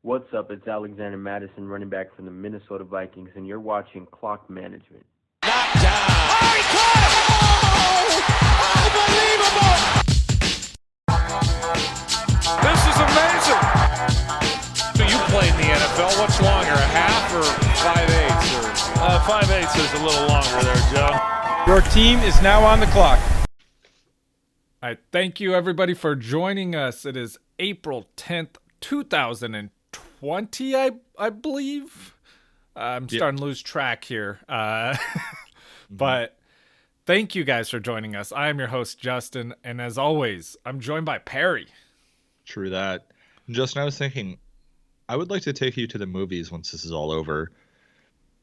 What's up? It's Alexander Madison, running back from the Minnesota Vikings, and you're watching Clock Management. Knocked down. Oh, he caught it! Oh, unbelievable! This is amazing. So you played in the NFL. What's longer, a half or 5/8? Or 5/8 is a little longer there, Joe. Your team is now on the clock. All right, thank you everybody for joining us. It is April 10th, 2020, I believe. I'm starting to lose track here. But thank you guys for joining us. I am your host, Justin, and as always, I'm joined by Perry. True that. Justin, I was thinking, I would like to take you to the movies once this is all over,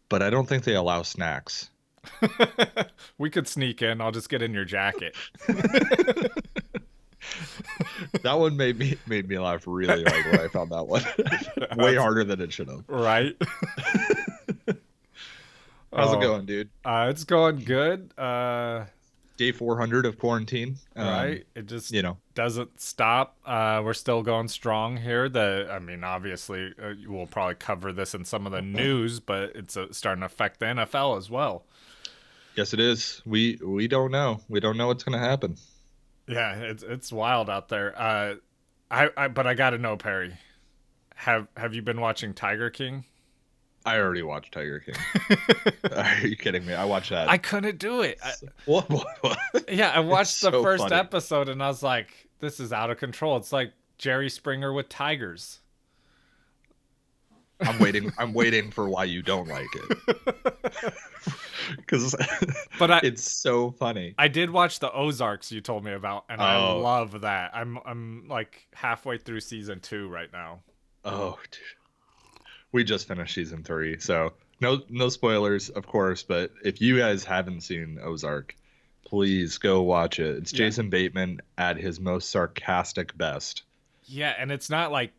but I don't think they allow snacks. We could sneak in. I'll just get in your jacket. That one made me laugh really hard when I found that one. Way harder than it should have. Right? How's it going, dude? It's going good. Day 400 of quarantine. Right? It just doesn't stop. We're still going strong here. Obviously, we'll probably cover this in some of the news, but it's starting to affect the NFL as well. Yes, it is. We don't know. We don't know what's going to happen. Yeah, it's wild out there. But I gotta know, Perry. Have you been watching Tiger King? I already watched Tiger King. Are you kidding me? I watched that. I couldn't do it. What? Yeah, I watched the so first funny. episode and I was like, this is out of control. It's like Jerry Springer with tigers. I'm waiting for why you don't like it. Because it's so funny. I did watch the Ozarks you told me about, and I love that. I'm like halfway through season 2 right now. Oh, dude. We just finished season 3, so no spoilers, of course. But if you guys haven't seen Ozark, please go watch it. It's Jason Bateman at his most sarcastic best. Yeah, and it's not like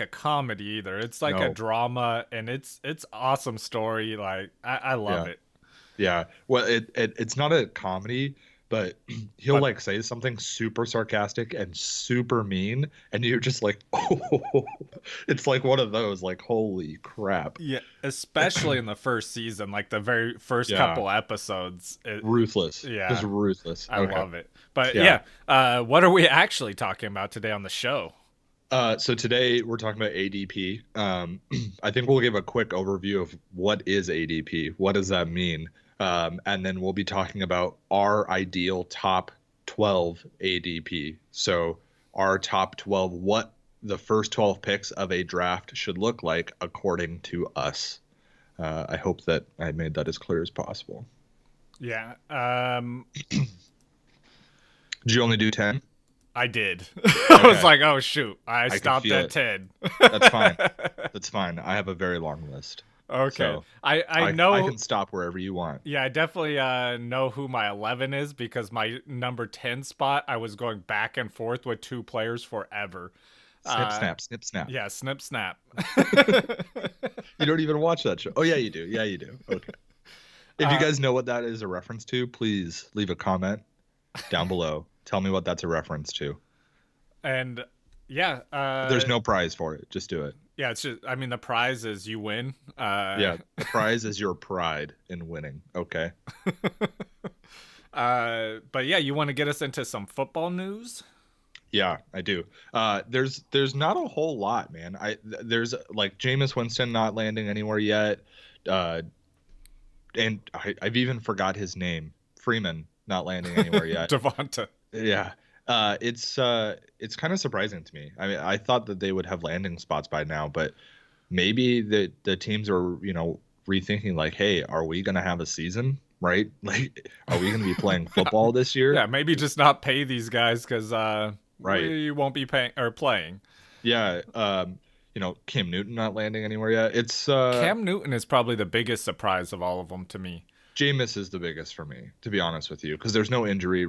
a comedy either. It's like a drama, and it's awesome story. Like I love it. Yeah. Well, it's not a comedy, but he'll like say something super sarcastic and super mean, and you're just like, oh, it's like one of those, like, holy crap. Yeah, especially in the first season, like the very first couple episodes. Ruthless. Yeah. Just ruthless. I love it. But what are we actually talking about today on the show? So today we're talking about ADP. I think we'll give a quick overview of what is ADP. What does that mean? And then we'll be talking about our ideal top 12 ADP. So our top 12, what the first 12 picks of a draft should look like according to us. I hope that I made that as clear as possible. Yeah. Did you only do 10? I did. I was like, oh, shoot. I stopped at 10. That's fine. That's fine. I have a very long list. Okay. So I know. I can stop wherever you want. Yeah, I definitely know who my 11 is, because my number 10 spot, I was going back and forth with 2 players forever. Snip, snap, snip, snap. Yeah, snip, snap. You don't even watch that show. Oh, yeah, you do. Yeah, you do. Okay. If you guys know what that is a reference to, please leave a comment down below. Tell me what that's a reference to. And yeah. There's no prize for it. Just do it. Yeah, it's just, the prize is you win. Yeah, the prize is your pride in winning. Okay. But yeah, you want to get us into some football news? Yeah, I do. There's not a whole lot, man. There's like Jameis Winston not landing anywhere yet. And I've even forgot his name. Freeman not landing anywhere yet. Devonta. Yeah. It's kind of surprising to me. I mean, I thought that they would have landing spots by now, but maybe the teams are, rethinking like, hey, are we going to have a season, right? Like, are we going to be playing football this year? Yeah, maybe just not pay these guys because we won't be playing. Yeah. Cam Newton not landing anywhere yet. It's Cam Newton is probably the biggest surprise of all of them to me. Jameis is the biggest for me, to be honest with you, because there's no injury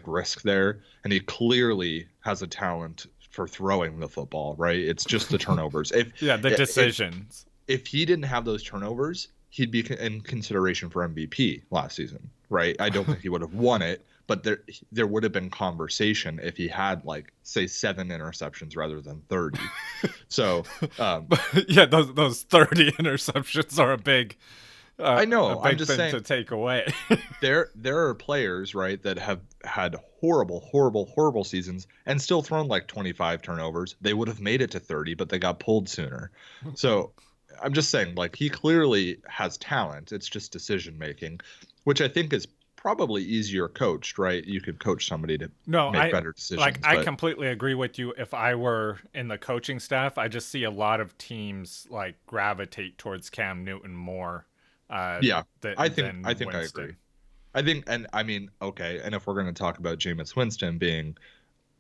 risk there, and he clearly has a talent for throwing the football, right? It's just the turnovers. Decisions. If he didn't have those turnovers, he'd be in consideration for MVP last season, right? I don't think he would have won it, but there would have been conversation if he had like say 7 interceptions rather than 30. So yeah, those 30 interceptions are a big I know. a I'm big just thing saying to take away. there are players, right, that have had horrible seasons and still thrown like 25 turnovers. They would have made it to 30, but they got pulled sooner. So I'm just saying, like, he clearly has talent. It's just decision making, which I think is probably easier coached, right? You could coach somebody to make better decisions. Like, I completely agree with you. If I were in the coaching staff, I just see a lot of teams like gravitate towards Cam Newton more. I think I agree. I think, and I mean, okay, and if we're going to talk about Jameis Winston being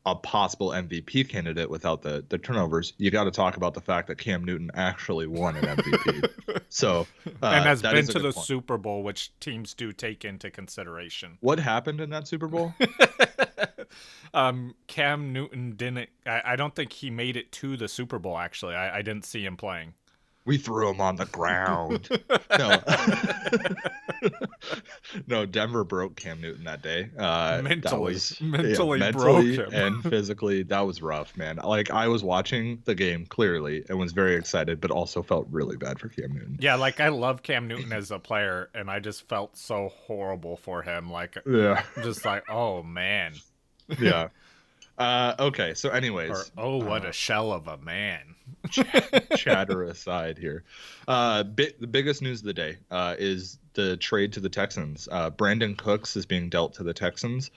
a possible MVP candidate without the turnovers, you got to talk about the fact that Cam Newton actually won an MVP. So and has that been is a to the good point. Super Bowl, which teams do take into consideration. What happened in that Super Bowl? Cam Newton didn't. I don't think he made it to the Super Bowl. Actually, I didn't see him playing. We threw him on the ground. No. No, Denver broke Cam Newton that day. Mentally broke him. And physically, that was rough, man. Like, I was watching the game clearly and was very excited, but also felt really bad for Cam Newton. Yeah, like, I love Cam Newton as a player, and I just felt so horrible for him. Like, just like, oh, man. Yeah. Okay, so anyways. What a shell of a man. Chatter aside here. The biggest news of the day is the trade to the Texans. Brandon Cooks is being dealt to the Texans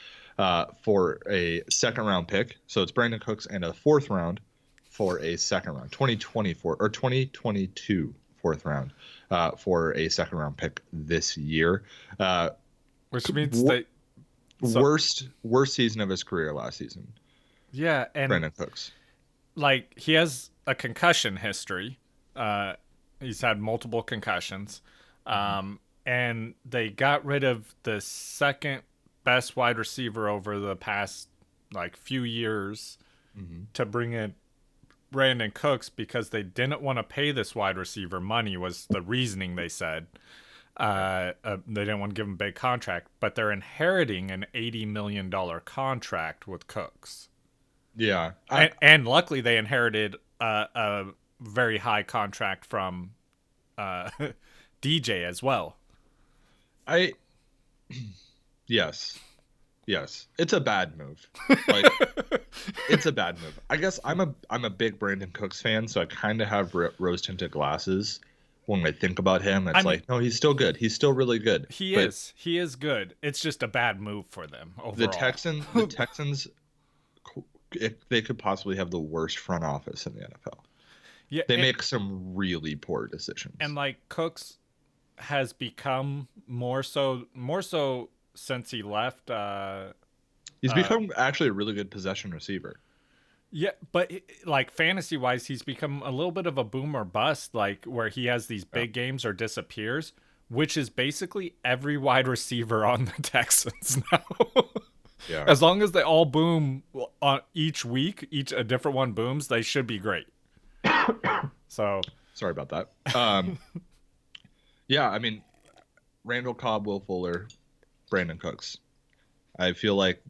for a second-round pick. So it's Brandon Cooks and a fourth round for a second round. 2024 or 2022 fourth round for a second-round pick this year. Which means worst season of his career last season. Yeah, and Brandon Cooks. Like, he has a concussion history. He's had multiple concussions. And they got rid of the second best wide receiver over the past like few years to bring in Brandon Cooks because they didn't want to pay this wide receiver money was the reasoning they said. They didn't want to give him a big contract, but they're inheriting an $80 million contract with Cooks. Yeah. And luckily they inherited a very high contract from DJ as well. Yes. It's a bad move. Like, it's a bad move. I guess I'm a big Brandon Cooks fan, so I kind of have rose-tinted glasses when I think about him. It's no, he's still good. He's still really good. He is good. It's just a bad move for them overall. The Texans, they could possibly have the worst front office in the NFL. Yeah, they make some really poor decisions. And like, Cooks has become more so since he left. He's become actually a really good possession receiver. Yeah, but like, fantasy wise, he's become a little bit of a boom or bust, like where he has these big games or disappears, which is basically every wide receiver on the Texans now. Yeah. As long as they all boom on each week, a different one booms, they should be great. So sorry about that. Yeah, I mean, Randall Cobb, Will Fuller, Brandon Cooks. I feel like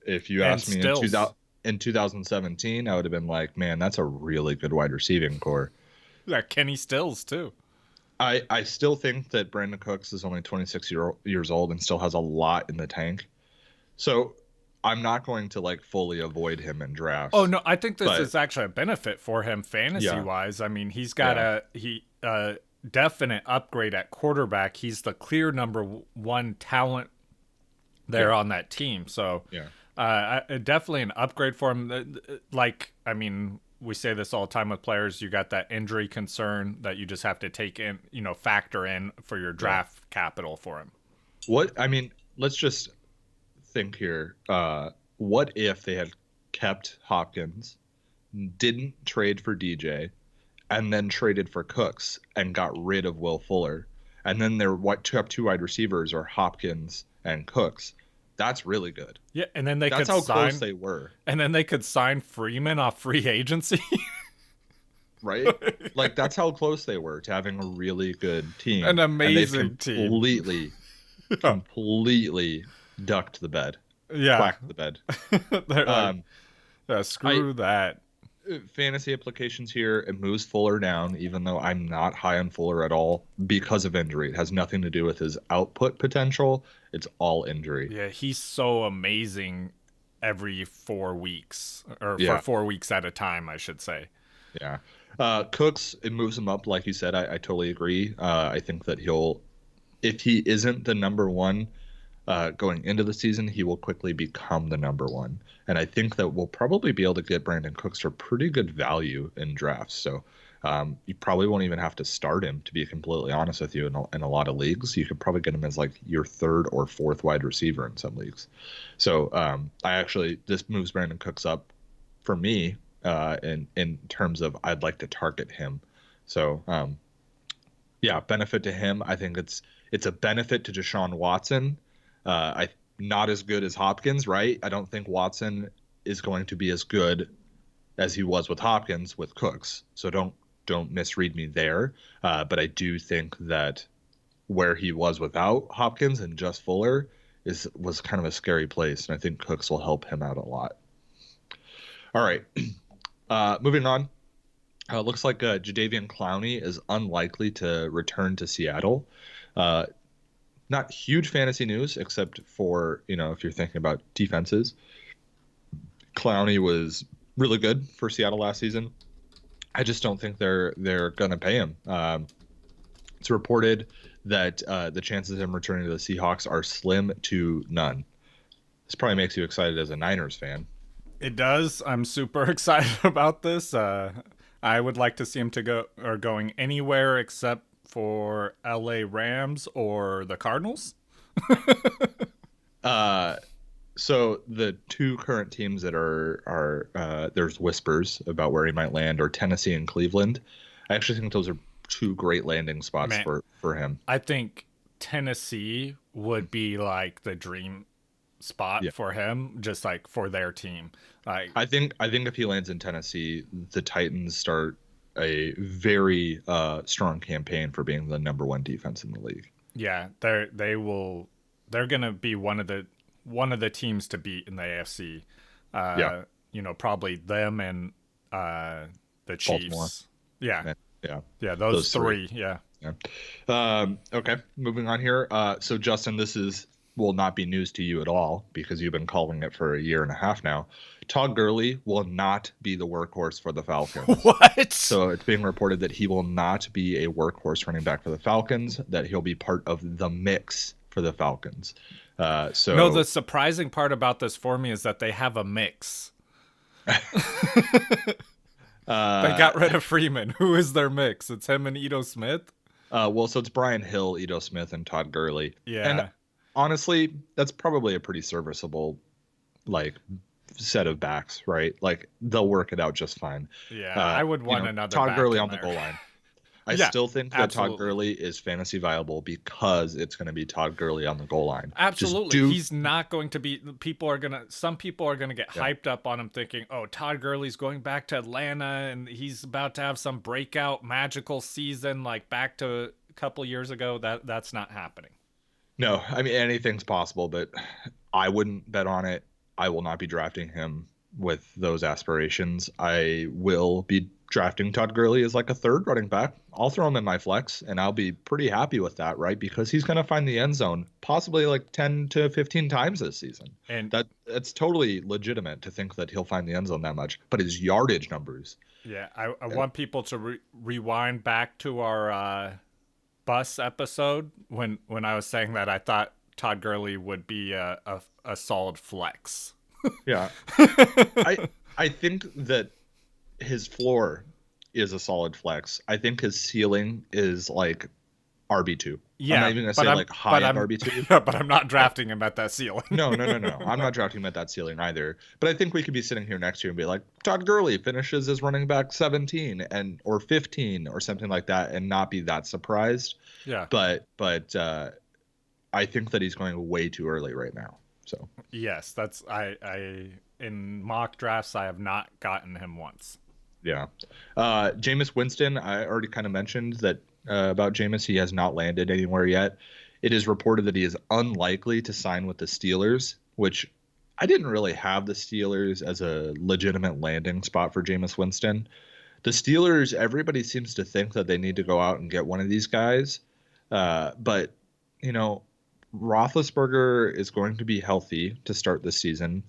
if you asked me in 2017, I would have been like, man, that's a really good wide receiving core. Yeah, Kenny Stills too. I still think that Brandon Cooks is only 26 years old and still has a lot in the tank. So I'm not going to like fully avoid him in drafts. Oh no, I think this is actually a benefit for him fantasy wise. I mean, he's got a definite upgrade at quarterback. He's the clear number one talent there on that team. So definitely an upgrade for him. Like, I mean, we say this all the time with players. You got that injury concern that you just have to take in, factor in for your draft capital for him. Let's just think here. What if they had kept Hopkins, didn't trade for DJ, and then traded for Cooks and got rid of Will Fuller, and then their top two wide receivers are Hopkins and Cooks? That's really good. Yeah, and then that's how close they were. And then they could sign Freeman off free agency. Right? Like, that's how close they were to having a really good team. An amazing team. Completely ducked the bed. Yeah. quack the bed. They're like, screw that. Fantasy applications here, it moves Fuller down, even though I'm not high on Fuller at all because of injury. It has nothing to do with his output potential. It's all injury. Yeah, he's so amazing every 4 weeks, or Yeah. for 4 weeks at a time, I should say. Yeah. Cooks, it moves him up, like you said. I totally agree. I think that if he isn't the number one going into the season, he will quickly become the number one. And I think that we'll probably be able to get Brandon Cooks for pretty good value in drafts. So you probably won't even have to start him, to be completely honest with you, in a lot of leagues. You could probably get him as like your third or fourth wide receiver in some leagues. So this moves Brandon Cooks up for me in terms of I'd like to target him. So benefit to him. I think it's a benefit to Deshaun Watson. Not as good as Hopkins, right? I don't think Watson is going to be as good as he was with Hopkins with Cooks. So don't misread me there. But I do think that where he was without Hopkins and just Fuller was kind of a scary place, and I think Cooks will help him out a lot. All right, moving on. Looks like Jadeveon Clowney is unlikely to return to Seattle. Not huge fantasy news, except for, if you're thinking about defenses. Clowney was really good for Seattle last season. I just don't think they're going to pay him. It's reported that the chances of him returning to the Seahawks are slim to none. This probably makes you excited as a Niners fan. It does. I'm super excited about this. I would like to see him going anywhere except for LA Rams or the Cardinals. So the two current teams that are there's whispers about where he might land are Tennessee and Cleveland. I actually think those are two great landing spots for him. I think Tennessee would be like the dream spot for him, just like for their team. Like I think if he lands in Tennessee, the Titans start a very strong campaign for being the number one defense in the league. Yeah, they're gonna be one of the teams to beat in the AFC. Probably them and the Chiefs. Baltimore. Yeah. Those three. Yeah. Okay, moving on here. So Justin, this will not be news to you at all because you've been calling it for a year and a half now. Todd Gurley will not be the workhorse for the Falcons. What? So it's being reported that he will not be a workhorse running back for the Falcons, that he'll be part of the mix for the Falcons. No, the surprising part about this for me is that they have a mix. They got rid of Freeman. Who is their mix? It's him and Ito Smith? So it's Brian Hill, Ito Smith, and Todd Gurley. Yeah. And honestly, that's probably a pretty serviceable, set of backs, right? Like, they'll work it out just fine. Yeah, I would want another Todd back Gurley in on there. the goal line. I still think that absolutely. Todd Gurley is fantasy viable because it's going to be Todd Gurley on the goal line. Absolutely. He's not going to be some people are going to get hyped up on him thinking, "Oh, Todd Gurley's going back to Atlanta and he's about to have some breakout magical season like back to a couple years ago." That's not happening. No, I mean, anything's possible, but I wouldn't bet on it. I will not be drafting him with those aspirations. I will be drafting Todd Gurley as like a third running back. I'll throw him in my flex and I'll be pretty happy with that, right? Because he's going to find the end zone possibly like 10 to 15 times this season. And that's totally legitimate to think that he'll find the end zone that much, but his yardage numbers. Yeah. I want people to rewind back to our bus episode when I was saying that I thought Todd Gurley would be a solid flex. Yeah. I think that his floor is a solid flex. I think his ceiling is like RB2. Yeah, I'm not even going to say like high end RB2. But I'm not drafting him at that ceiling. No. I'm not drafting him at that ceiling either. But I think we could be sitting here next year and be like, Todd Gurley finishes as running back 17 or 15 or something like that and not be that surprised. Yeah. But I think that he's going way too early right now. So yes, that's I in mock drafts I have not gotten him once. Yeah. Jameis Winston, I already kind of mentioned that about Jameis. He has not landed anywhere yet. It is reported that he is unlikely to sign with the Steelers, which I didn't really have the Steelers as a legitimate landing spot for Jameis Winston. The Steelers, everybody seems to think that they need to go out and get one of these guys. But, you know, Roethlisberger is going to be healthy to start the season.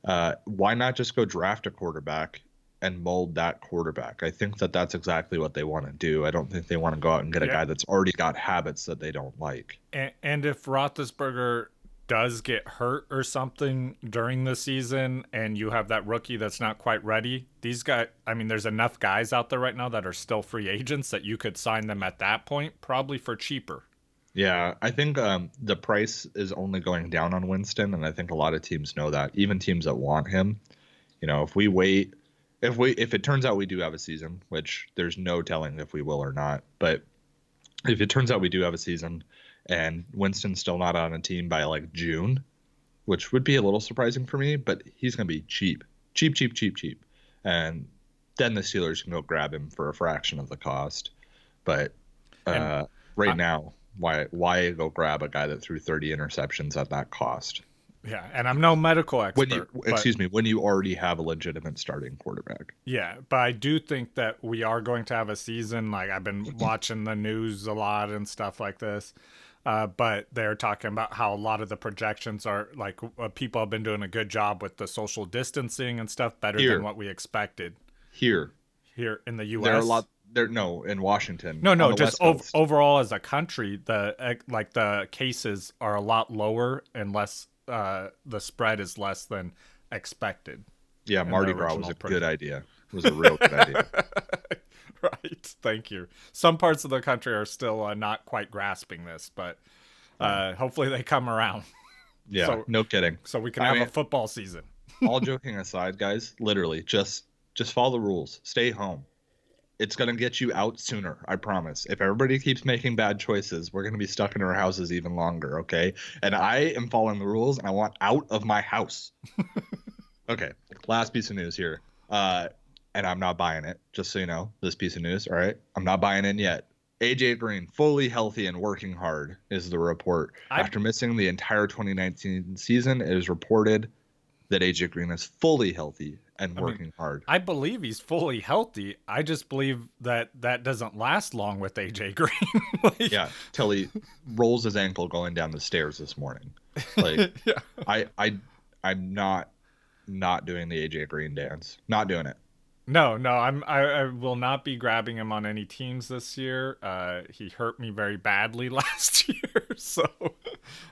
Why not just go draft a quarterback and mold that quarterback? I think that that's exactly what they want to do. I don't think they want to go out and get a guy that's already got habits that they don't like. And if Roethlisberger does get hurt or something during the season and you have that rookie that's not quite ready, these guys, I mean, there's enough guys out there right now that are still free agents that you could sign them at that point, probably for cheaper. Yeah, I think the price is only going down on Winston, and I think a lot of teams know that, even teams that want him. You know, if we wait, if it turns out we do have a season, which there's no telling if we will or not, but if it turns out we do have a season and Winston's still not on a team by like June, which would be a little surprising for me, but he's going to be cheap. And then the Steelers can go grab him for a fraction of the cost. But now, why go grab a guy that threw 30 interceptions at that cost? Yeah, and I'm no medical expert. When you already have a legitimate starting quarterback. Yeah, but I do think that we are going to have a season. Like, I've been watching the news a lot and stuff like this. But they're talking about how a lot of the projections are like people have been doing a good job with the social distancing and stuff, better than what we expected. Here in the U.S. There are a lot. In Washington. No, just overall as a country, the cases are a lot lower and less. The spread is less than expected. Yeah, Mardi Gras was a good idea. It was a real good idea. Right. Thank you. Some parts of the country are still not quite grasping this, but hopefully they come around. Yeah, no kidding. So we can have a football season. All joking aside, guys, literally just follow the rules. Stay home. It's going to get you out sooner, I promise. If everybody keeps making bad choices, we're going to be stuck in our houses even longer, okay? And I am following the rules, and I want out of my house. Okay, last piece of news here. And I'm not buying it, just so you know, this piece of news, all right? I'm not buying in yet. AJ Green, fully healthy and working hard, is the report. After missing the entire 2019 season, it is reported that AJ Green is fully healthy and working hard. I believe he's fully healthy. I just believe that doesn't last long with AJ Green. Yeah, till he rolls his ankle going down the stairs this morning. Like, yeah. I'm not doing the AJ Green dance. Not doing it. No, I will not be grabbing him on any teams this year. He hurt me very badly last year, so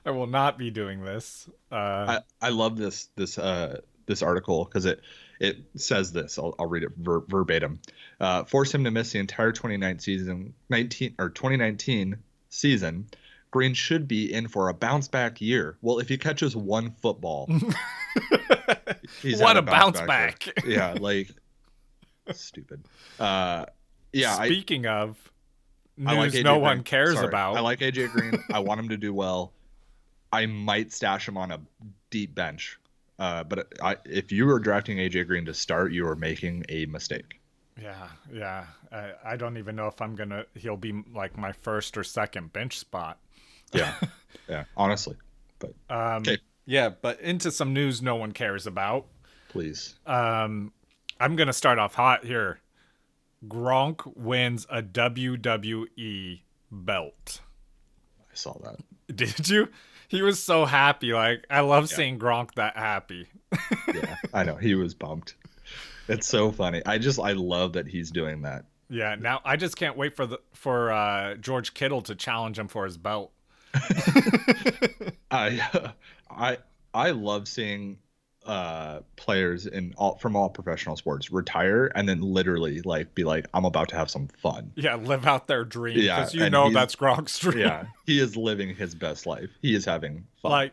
I will not be doing this. I love this article because it says this. I'll read it verbatim. Force him to miss the entire 2019 season. Green should be in for a bounce back year. Well, if he catches one football, he's what a bounce back. Yeah, like stupid. Yeah. Speaking of news no one cares about. I like AJ Green. I want him to do well. I might stash him on a deep bench. But if you were drafting AJ Green to start, you are making a mistake. Yeah. I don't even know if he'll be like my first or second bench spot. Yeah. Honestly. But okay. Yeah, but into some news no one cares about. Please. I'm gonna start off hot here. Gronk wins a WWE belt. I saw that. Did you? He was so happy. Like, I love seeing Gronk that happy. Yeah, I know. He was pumped. It's so funny. I love that he's doing that. Yeah, now I just can't wait for George Kittle to challenge him for his belt. I love seeing players from all professional sports retire and then literally be like, I'm about to have some fun. Yeah, live out their dream. Because that's Gronk's dream. Yeah, he is living his best life. He is having fun.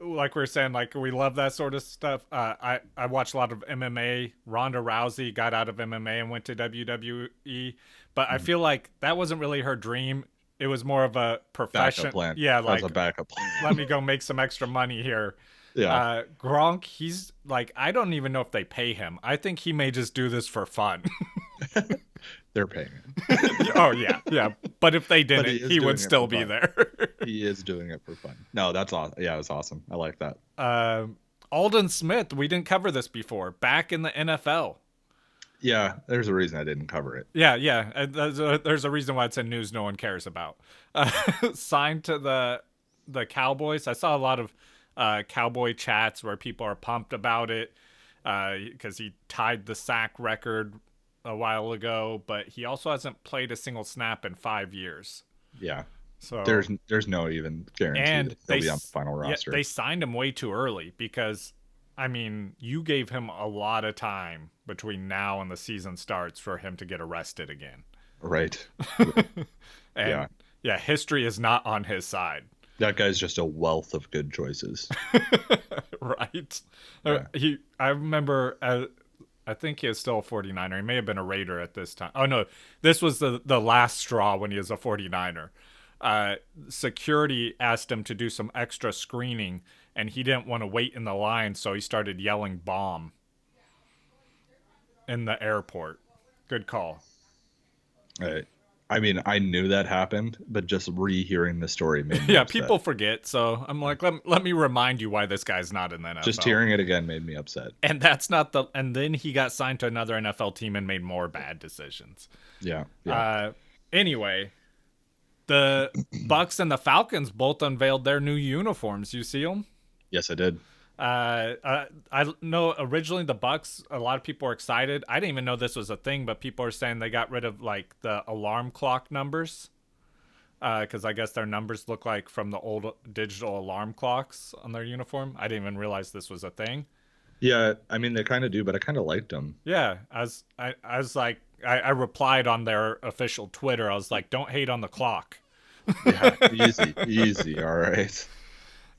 Like we were saying, like, we love that sort of stuff. I watched a lot of MMA. Ronda Rousey got out of MMA and went to WWE, but I feel like that wasn't really her dream. It was more of a profession. Backup plan. Yeah, like a backup plan. Let me go make some extra money here. Yeah. Gronk, he's like, I don't even know if they pay him. I think he may just do this for fun. They're paying him. Oh, yeah. But if they didn't, he would still be there. He is doing it for fun. No, that's awesome. Yeah, it's awesome. I like that. Alden Smith, we didn't cover this before, back in the NFL. Yeah, there's a reason I didn't cover it. Yeah. There's a reason why it's in news no one cares about. Signed to the Cowboys. I saw a lot of Cowboy chats where people are pumped about it because he tied the sack record a while ago, but he also hasn't played a single snap in 5 years. Yeah. So There's no even guarantee that he'll be on the final roster. They signed him way too early because, I mean, you gave him a lot of time between now and the season starts for him to get arrested again. Right. And yeah, history is not on his side. That guy's just a wealth of good choices. Right. Yeah. I remember, I think he is still a 49er. He may have been a Raider at this time. Oh, no. This was the last straw when he was a 49er. Security asked him to do some extra screening, and he didn't want to wait in the line, so he started yelling bomb in the airport. Good call. I mean, I knew that happened, but just rehearing the story made me upset. People forget, so I'm like, let me remind you why this guy's not in the NFL. Just hearing it again made me upset. And and then he got signed to another NFL team and made more bad decisions. Yeah. Anyway, the Bucks and the Falcons both unveiled their new uniforms. You see them? Yes, I did. I know originally the Bucks, a lot of people were excited. I didn't even know this was a thing, but people are saying they got rid of like the alarm clock numbers because I guess their numbers look like from the old digital alarm clocks on their uniform. I didn't even realize this was a thing. Yeah, I mean they kind of do, but I kind of liked them. Yeah, I replied on their official Twitter. I was like, "Don't hate on the clock." Yeah, easy. All right.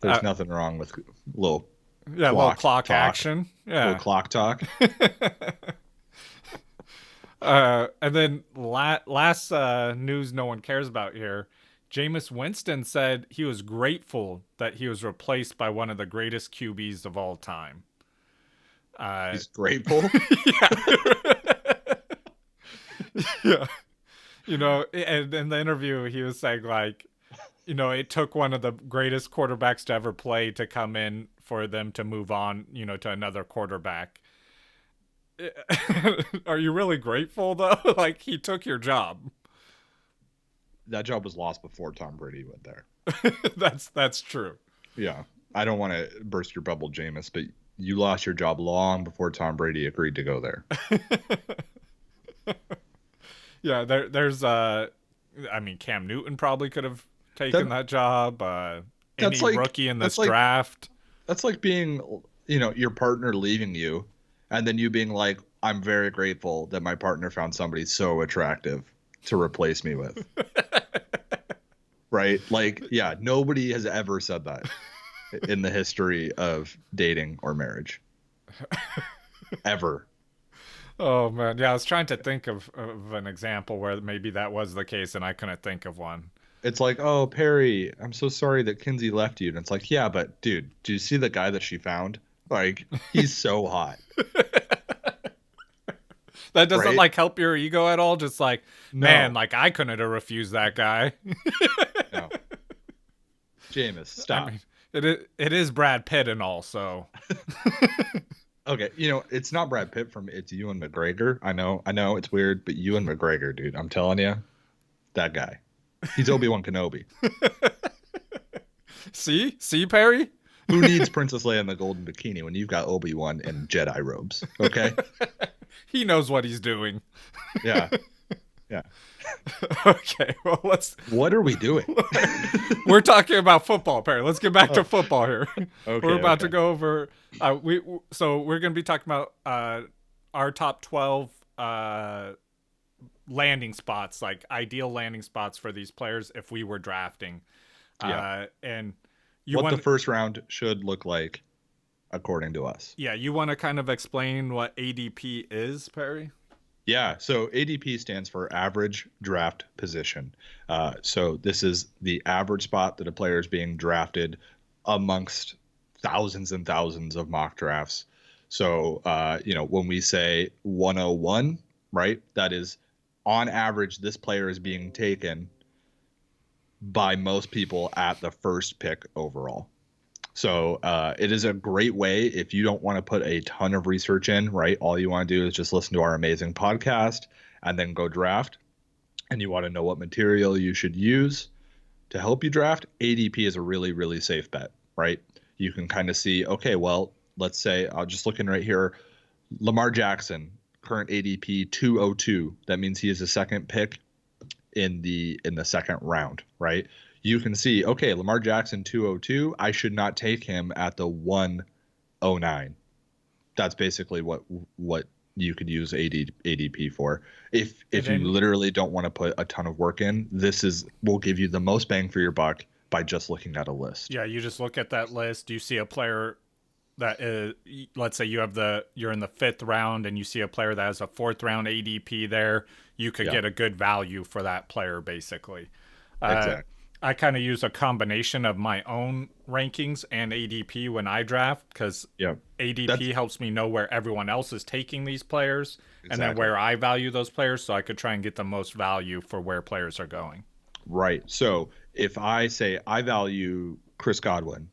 There's nothing wrong with little clock action. Yeah, little clock talk. And then last news no one cares about here. Jameis Winston said he was grateful that he was replaced by one of the greatest QBs of all time. He's grateful. Yeah. You know, and in the interview, he was saying, like, you know, it took one of the greatest quarterbacks to ever play to come in for them to move on, you know, to another quarterback. Are you really grateful, though? Like, he took your job. That job was lost before Tom Brady went there. That's true. Yeah. I don't want to burst your bubble, Jameis, but you lost your job long before Tom Brady agreed to go there. Yeah, there's I mean, Cam Newton probably could have taken that job. Any rookie in this draft. That's like being, you know, your partner leaving you, and then you being like, "I'm very grateful that my partner found somebody so attractive to replace me with." Right? Like, yeah, nobody has ever said that in the history of dating or marriage. Ever. Oh, man. Yeah, I was trying to think of an example where maybe that was the case, and I couldn't think of one. It's like, "Oh, Perry, I'm so sorry that Kinsey left you." And it's like, yeah, but dude, do you see the guy that she found? Like, he's so hot. That doesn't, right? like, help your ego at all? Just like, man, like, I couldn't have refused that guy. No. Jameis, stop. I mean, it is Brad Pitt and all, so... Okay, you know, it's not Brad Pitt it's Ewan McGregor. I know it's weird, but Ewan McGregor, dude, I'm telling you, that guy. He's Obi-Wan Kenobi. See, Perry? Who needs Princess Leia in the golden bikini when you've got Obi-Wan in Jedi robes? Okay? He knows what he's doing. Yeah. Okay, well, What are we doing? We're talking about football, Perry. Let's get back to football here. Okay, We're about to go over. So we're going to be talking about our top 12 landing spots, like ideal landing spots for these players if we were drafting. Yeah. And the first round should look like, according to us. Yeah, you want to kind of explain what ADP is, Perry? Yeah, so ADP stands for average draft position. So this is the average spot that a player is being drafted amongst thousands and thousands of mock drafts. So, when we say 101, right, that is on average, this player is being taken by most people at the first pick overall. So it is a great way if you don't want to put a ton of research in, right? All you want to do is just listen to our amazing podcast and then go draft. And you want to know what material you should use to help you draft. ADP is a really, really safe bet, right? You can kind of see, okay, well, let's say I'm just looking right here. Lamar Jackson, current ADP 202. That means he is the second pick in the second round, right? You can see, okay, Lamar Jackson 202, I should not take him at the 109. That's basically what you could use ADP for. If you literally don't want to put a ton of work in, will give you the most bang for your buck by just looking at a list. Yeah, you just look at that list. You see a player that is, let's say you're in the 5th round and you see a player that has a 4th round ADP there, you could get a good value for that player basically. Exactly. I kind of use a combination of my own rankings and ADP when I draft because ADP helps me know where everyone else is taking these players and then where I value those players so I could try and get the most value for where players are going. Right. So if I say I value Chris Godwin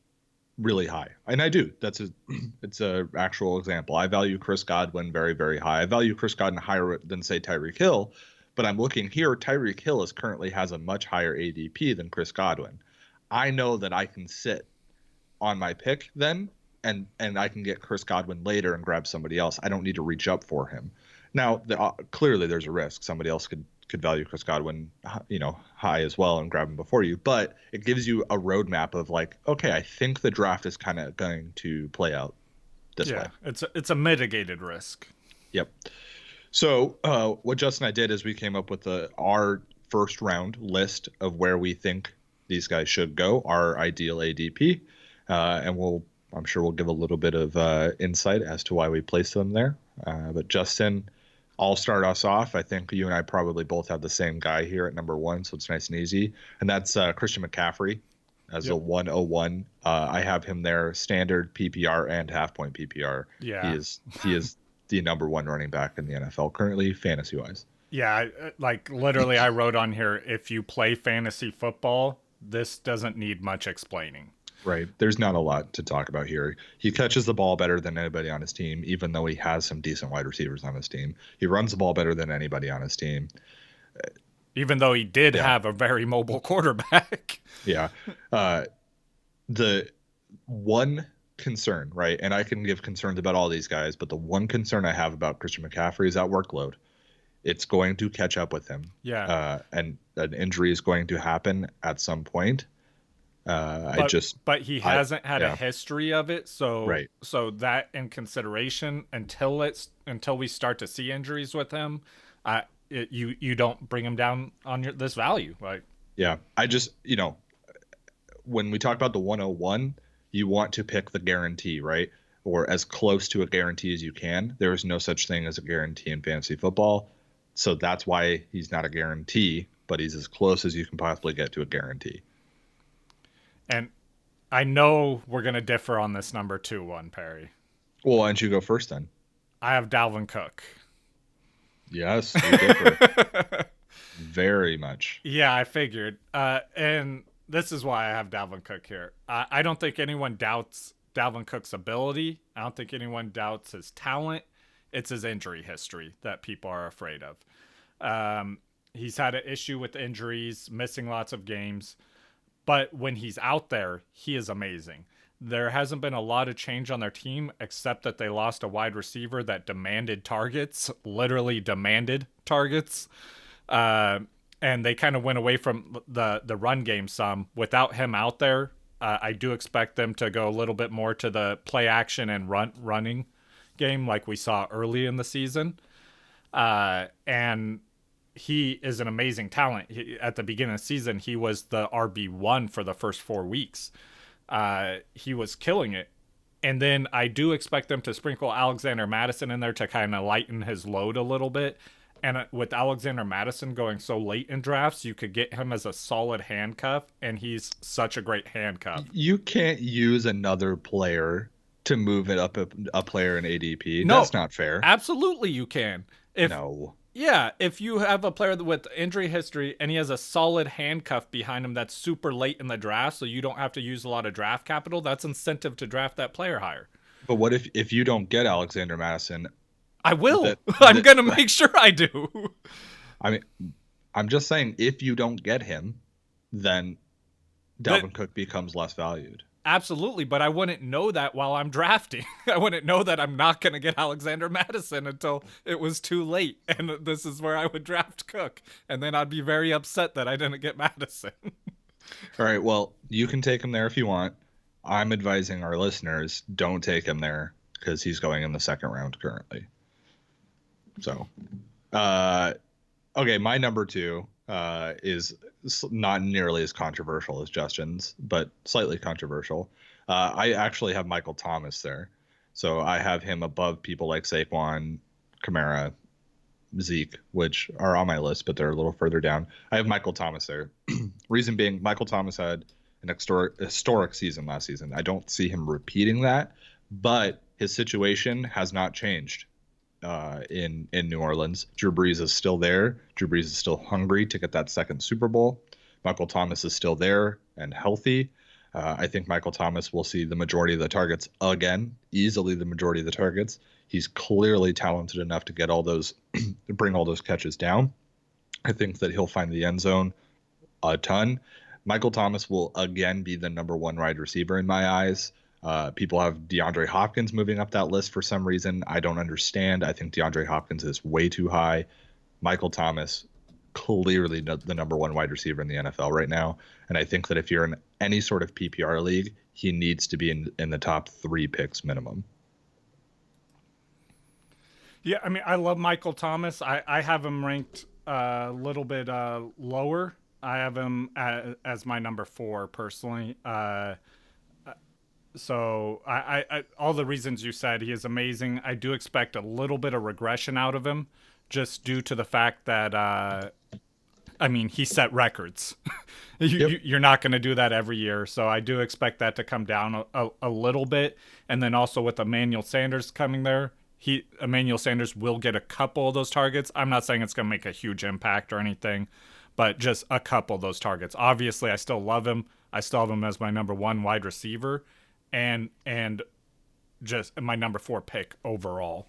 really high, and I do, it's a actual example. I value Chris Godwin very, very high. I value Chris Godwin higher than say Tyreek Hill. But I'm looking here, Tyreek Hill currently has a much higher ADP than Chris Godwin. I know that I can sit on my pick then, and I can get Chris Godwin later and grab somebody else. I don't need to reach up for him. Now, clearly there's a risk. Somebody else could value Chris Godwin, high as well and grab him before you. But it gives you a roadmap of like, okay, I think the draft is kind of going to play out this way. It's a mitigated risk. Yep. So what Justin and I did is we came up with our first round list of where we think these guys should go, our ideal ADP, and I'm sure we'll give a little bit of insight as to why we placed them there. But Justin, I'll start us off. I think you and I probably both have the same guy here at number 1, so it's nice and easy, and that's Christian McCaffrey as a 101. I have him there, standard PPR and half point PPR. Yeah, he is the number 1 running back in the NFL currently, fantasy wise. Yeah, like literally I wrote on here, if you play fantasy football, this doesn't need much explaining. Right. There's not a lot to talk about here. He catches the ball better than anybody on his team, even though he has some decent wide receivers on his team. He runs the ball better than anybody on his team. Even though he did have a very mobile quarterback. Yeah. The one concern, right? And I can give concerns about all these guys, but the one concern I have about Christian McCaffrey is that workload. It's going to catch up with him. Yeah. And an injury is going to happen at some point. But he hasn't had a history of it, so right. So that in consideration until we start to see injuries with him, you don't bring him down on this value. Like, yeah, I just, when we talk about the 101, you want to pick the guarantee, right? Or as close to a guarantee as you can. There is no such thing as a guarantee in fantasy football. So that's why he's not a guarantee, but he's as close as you can possibly get to a guarantee. And I know we're going to differ on this number 2 one, Perry. Well, why don't you go first then? I have Dalvin Cook. Yes, you differ. Very much. Yeah, I figured. And this is why I have Dalvin Cook here. I don't think anyone doubts Dalvin Cook's ability. I don't think anyone doubts his talent. It's his injury history that people are afraid of. He's had an issue with injuries, missing lots of games. But when he's out there, he is amazing. There hasn't been a lot of change on their team, except that they lost a wide receiver that demanded targets, literally demanded targets. And they kind of went away from the run game some. Without him out there, I do expect them to go a little bit more to the play action and running game like we saw early in the season. And he is an amazing talent. At the beginning of the season, he was the RB1 for the first 4 weeks. He was killing it. And then I do expect them to sprinkle Alexander Madison in there to kind of lighten his load a little bit. And with Alexander Madison going so late in drafts, you could get him as a solid handcuff, and he's such a great handcuff. You can't use another player to move it up a player in ADP. No, that's not fair. Absolutely you can. No. Yeah, if you have a player with injury history and he has a solid handcuff behind him that's super late in the draft, so you don't have to use a lot of draft capital, that's incentive to draft that player higher. But what if you don't get Alexander Madison? I will. That I'm going to make sure I do. I mean, I'm just saying, if you don't get him, then Dalvin Cook becomes less valued. Absolutely, but I wouldn't know that while I'm drafting. I wouldn't know that I'm not going to get Alexander Madison until it was too late, and this is where I would draft Cook, and then I'd be very upset that I didn't get Madison. All right, well, you can take him there if you want. I'm advising our listeners, don't take him there because he's going in the second round currently. So, okay, my number 2 is not nearly as controversial as Justin's, but slightly controversial. I actually have Michael Thomas there. So I have him above people like Saquon, Kamara, Zeke, which are on my list, but they're a little further down. I have Michael Thomas there. Reason being, Michael Thomas had an historic season last season. I don't see him repeating that, but his situation has not changed. In New Orleans, Drew Brees is still there. Drew Brees is still hungry to get that second Super Bowl. Michael Thomas is still there and healthy. I think Michael Thomas will see the majority of the targets again, easily the majority of the targets. He's clearly talented enough to get all those, bring all those catches down. I think that he'll find the end zone a ton. Michael Thomas will again be the number 1 wide receiver in my eyes. People have DeAndre Hopkins moving up that list for some reason. I don't understand. I think DeAndre Hopkins is way too high. Michael Thomas, clearly the number 1 wide receiver in the NFL right now. And I think that if you're in any sort of PPR league, he needs to be in the top 3 picks minimum. Yeah, I mean, I love Michael Thomas. I have him ranked a little bit lower. I have him as my number 4 personally. So I all the reasons you said, he is amazing. I do expect a little bit of regression out of him, just due to the fact that I mean, he set records. You're not going to do that every year, so I do expect that to come down a little bit. And then also with Emmanuel Sanders coming there, Emmanuel Sanders will get a couple of those targets. I'm not saying it's going to make a huge impact or anything, but just a couple of those targets. Obviously, I still love him. I still have him as my number 1 wide receiver. And just my number 4 pick overall.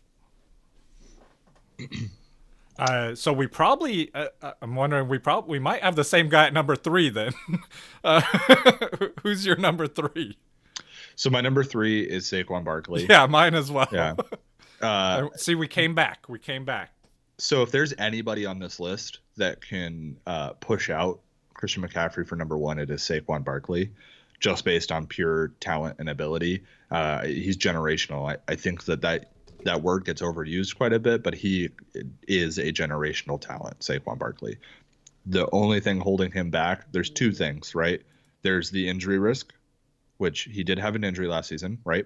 So we probably, I'm wondering, we might have the same guy at number 3 then. Who's your number 3? So my number 3 is Saquon Barkley. Yeah, mine as well. Yeah. See, we came back. So if there's anybody on this list that can push out Christian McCaffrey for number 1, it is Saquon Barkley. Just based on pure talent and ability. He's generational. I think that word gets overused quite a bit, but he is a generational talent, Saquon Barkley. The only thing holding him back, there's 2 things, right? There's the injury risk, which he did have an injury last season, right?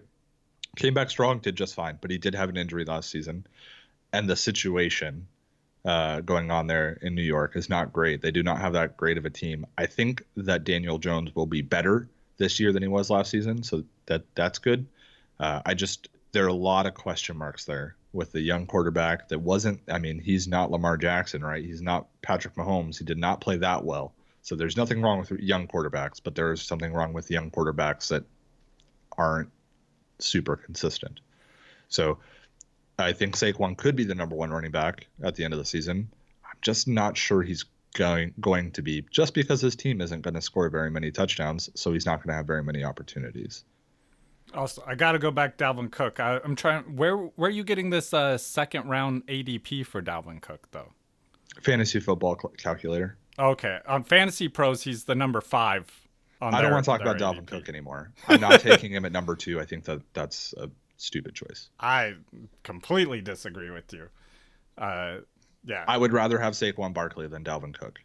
Came back strong, did just fine, but he did have an injury last season. And the situation going on there in New York is not great. They do not have that great of a team. I think that Daniel Jones will be better this year than he was last season, so that's good. There are a lot of question marks there with the young quarterback that wasn't, I mean, he's not Lamar Jackson, right? He's not Patrick Mahomes. He did not play that well. So there's nothing wrong with young quarterbacks, but there is something wrong with young quarterbacks that aren't super consistent. So I think Saquon could be the number 1 running back at the end of the season. I'm just not sure he's going to be, just because his team isn't going to score very many touchdowns, so he's not going to have very many opportunities. Also, I got to go back Dalvin Cook. I'm trying. Where are you getting this second round ADP for Dalvin Cook though? Fantasy football calculator. Okay, on Fantasy Pros, he's the number 5. I don't want to talk about Dalvin Cook anymore. I'm not taking him at number 2. I think that's a stupid choice. I completely disagree with you. Yeah, I would rather have Saquon Barkley than Dalvin Cook.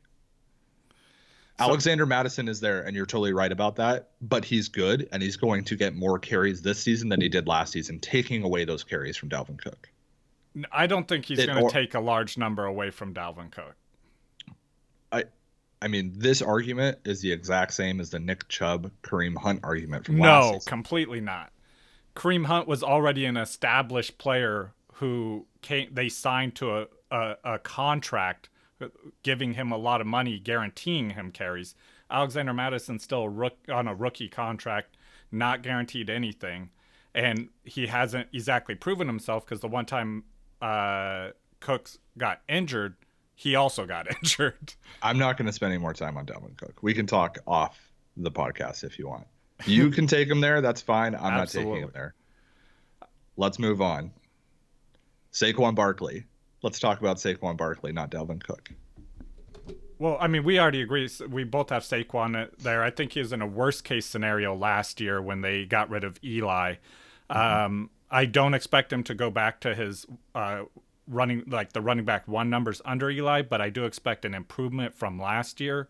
Alexander Madison is there, and you're totally right about that, but he's good, and he's going to get more carries this season than he did last season, taking away those carries from Dalvin Cook. I don't think he's going to take a large number away from Dalvin Cook. I mean, this argument is the exact same as the Nick Chubb, Kareem Hunt argument from last season. No, completely not. Kareem Hunt was already an established player who they signed to a contract giving him a lot of money, guaranteeing him carries. Alexander Madison's still on a rookie contract, not guaranteed anything. And he hasn't exactly proven himself because the one time Cooks got injured, he also got injured. I'm not going to spend any more time on Dalvin Cook. We can talk off the podcast if you want. You can take him there. That's fine. I'm not taking him there. Let's move on. Saquon Barkley. Let's talk about Saquon Barkley, not Dalvin Cook. Well, I mean, we already agree. We both have Saquon there. I think he was in a worst case scenario last year when they got rid of Eli. I don't expect him to go back to his the running back one numbers under Eli, but I do expect an improvement from last year.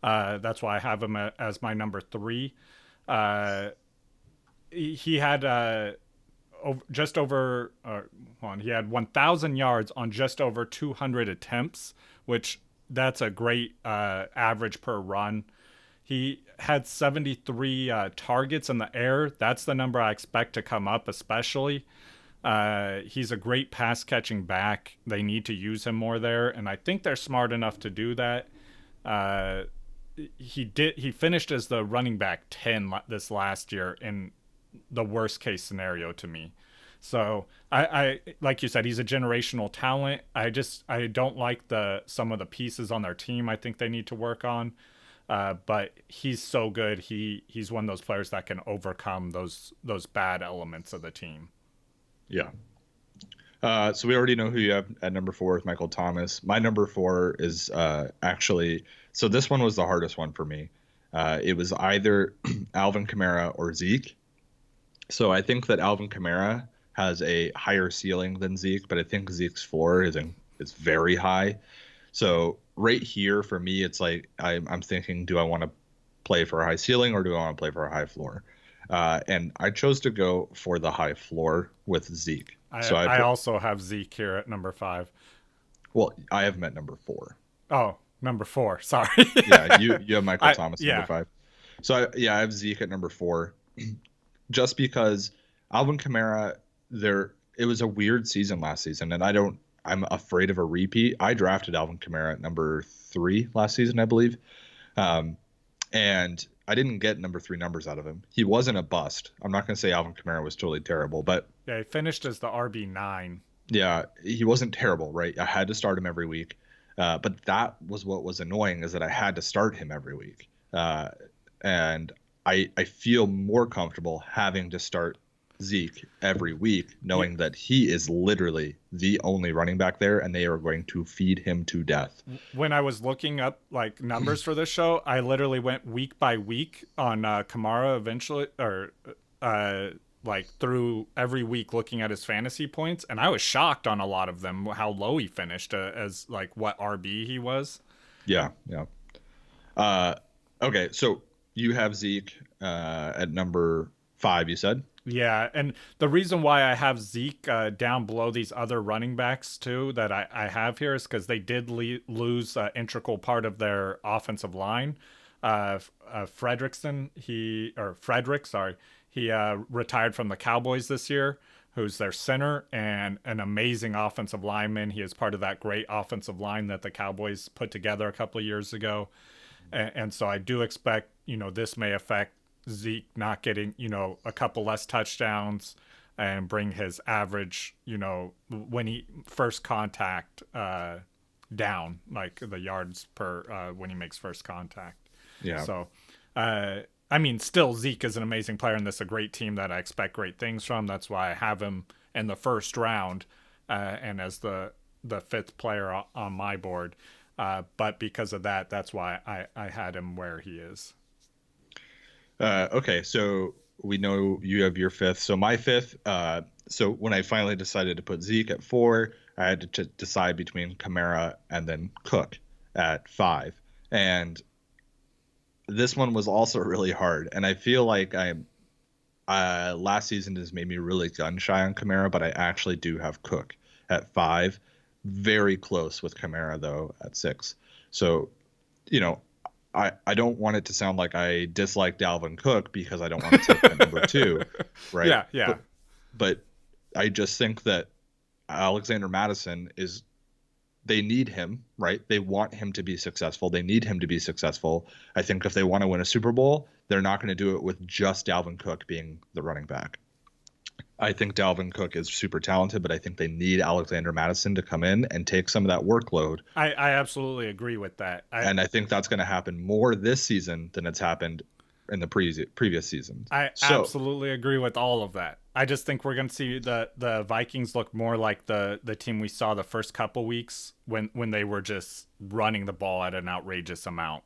That's why I have him as my number 3. He had he had 1,000 yards on just over 200 attempts, which that's a great average per run. He had 73 targets in the air. That's the number I expect to come up, especially. He's a great pass catching back. They need to use him more there, and I think they're smart enough to do that. He finished as the running back 10 this last year in the worst case scenario to me. So I like you said, he's a generational talent. I don't like some of the pieces on their team. I think they need to work on. But he's so good. He's one of those players that can overcome those bad elements of the team. Yeah. So we already know who you have at number 4 with Michael Thomas. My number 4 is actually, so this one was the hardest one for me. It was either Alvin Kamara or Zeke. So I think that Alvin Kamara has a higher ceiling than Zeke, but I think Zeke's floor is very high. So right here for me, it's like I'm thinking, do I want to play for a high ceiling or do I want to play for a high floor? And I chose to go for the high floor with Zeke. I also have Zeke here at number 5. Well, I have him at number 4. Oh, number 4. Sorry. Yeah, you have Michael Thomas number 5. So I have Zeke at number 4, just because Alvin Kamara, it was a weird season last season, and I'm afraid of a repeat. I drafted Alvin Kamara at number 3 last season, I believe. And I didn't get number 3 numbers out of him. He wasn't a bust. I'm not going to say Alvin Kamara was totally terrible, but yeah, he finished as the RB9. Yeah, he wasn't terrible, right? I had to start him every week. But that was what was annoying, is that I had to start him every week. And I feel more comfortable having to start Zeke every week, knowing that he is literally the only running back there, and they are going to feed him to death. When I was looking up like numbers for this show, I literally went week by week on Kamara eventually, or like through every week looking at his fantasy points, and I was shocked on a lot of them how low he finished as like what RB he was. Yeah. Okay, so you have Zeke at number 5, you said? Yeah, and the reason why I have Zeke down below these other running backs too that I have here is because they did lose an integral part of their offensive line. Frederick, he retired from the Cowboys this year, who's their center and an amazing offensive lineman. He is part of that great offensive line that the Cowboys put together a couple of years ago. And so I do expect, this may affect Zeke not getting, a couple less touchdowns and bring his average, when he first contact down, like the yards per when he makes first contact. Yeah. So, still Zeke is an amazing player, and this is a great team that I expect great things from. That's why I have him in the first round and as the 5th player on my board. But because of that, that's why I had him where he is. Okay, so we know you have your 5th. So my 5th, so when I finally decided to put Zeke at 4, I had to decide between Kamara and then Cook at 5. And this one was also really hard. And I feel like last season has made me really gun shy on Kamara, but I actually do have Cook at 5. Very close with Kamara, though, at 6. So, I don't want it to sound like I dislike Dalvin Cook because I don't want to take him number 2, right? Yeah. But I just think that Alexander Madison is they need him, right? They want him to be successful. They need him to be successful. I think if they want to win a Super Bowl, they're not going to do it with just Dalvin Cook being the running back. I think Dalvin Cook is super talented, but I think they need Alexander Mattison to come in and take some of that workload. I absolutely agree with that. And I think that's going to happen more this season than it's happened in the previous seasons. I absolutely agree with all of that. I just think we're going to see the Vikings look more like the team we saw the first couple weeks when they were just running the ball at an outrageous amount.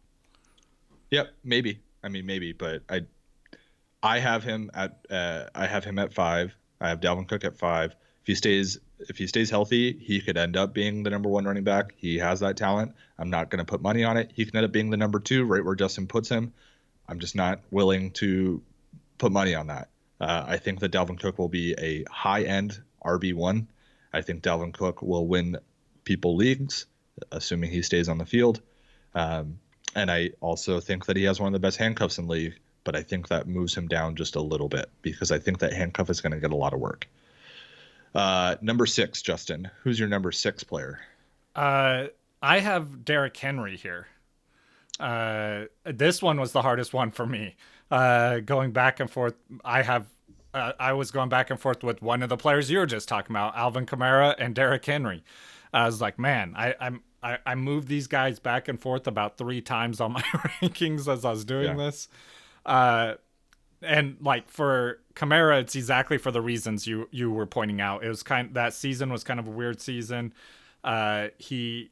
Yep, maybe. I mean, maybe, but I have him at 5. I have Dalvin Cook at 5. If he stays healthy, he could end up being the number 1 running back. He has that talent. I'm not going to put money on it. He can end up being the number 2, right where Justin puts him. I'm just not willing to put money on that. I think that Dalvin Cook will be a high-end RB1. I think Dalvin Cook will win people leagues, assuming he stays on the field. And I also think that he has one of the best handcuffs in the league, but I think that moves him down just a little bit because I think that handcuff is going to get a lot of work. Number 6, Justin. Who's your number 6 player? I have Derrick Henry here. This one was the hardest one for me. Going back and forth, I was going back and forth with one of the players you were just talking about, Alvin Kamara and Derrick Henry. I was like, man, I moved these guys back and forth about 3 times on my rankings as I was doing this. And like for Kamara, it's exactly for the reasons you were pointing out. It was that season was kind of a weird season. He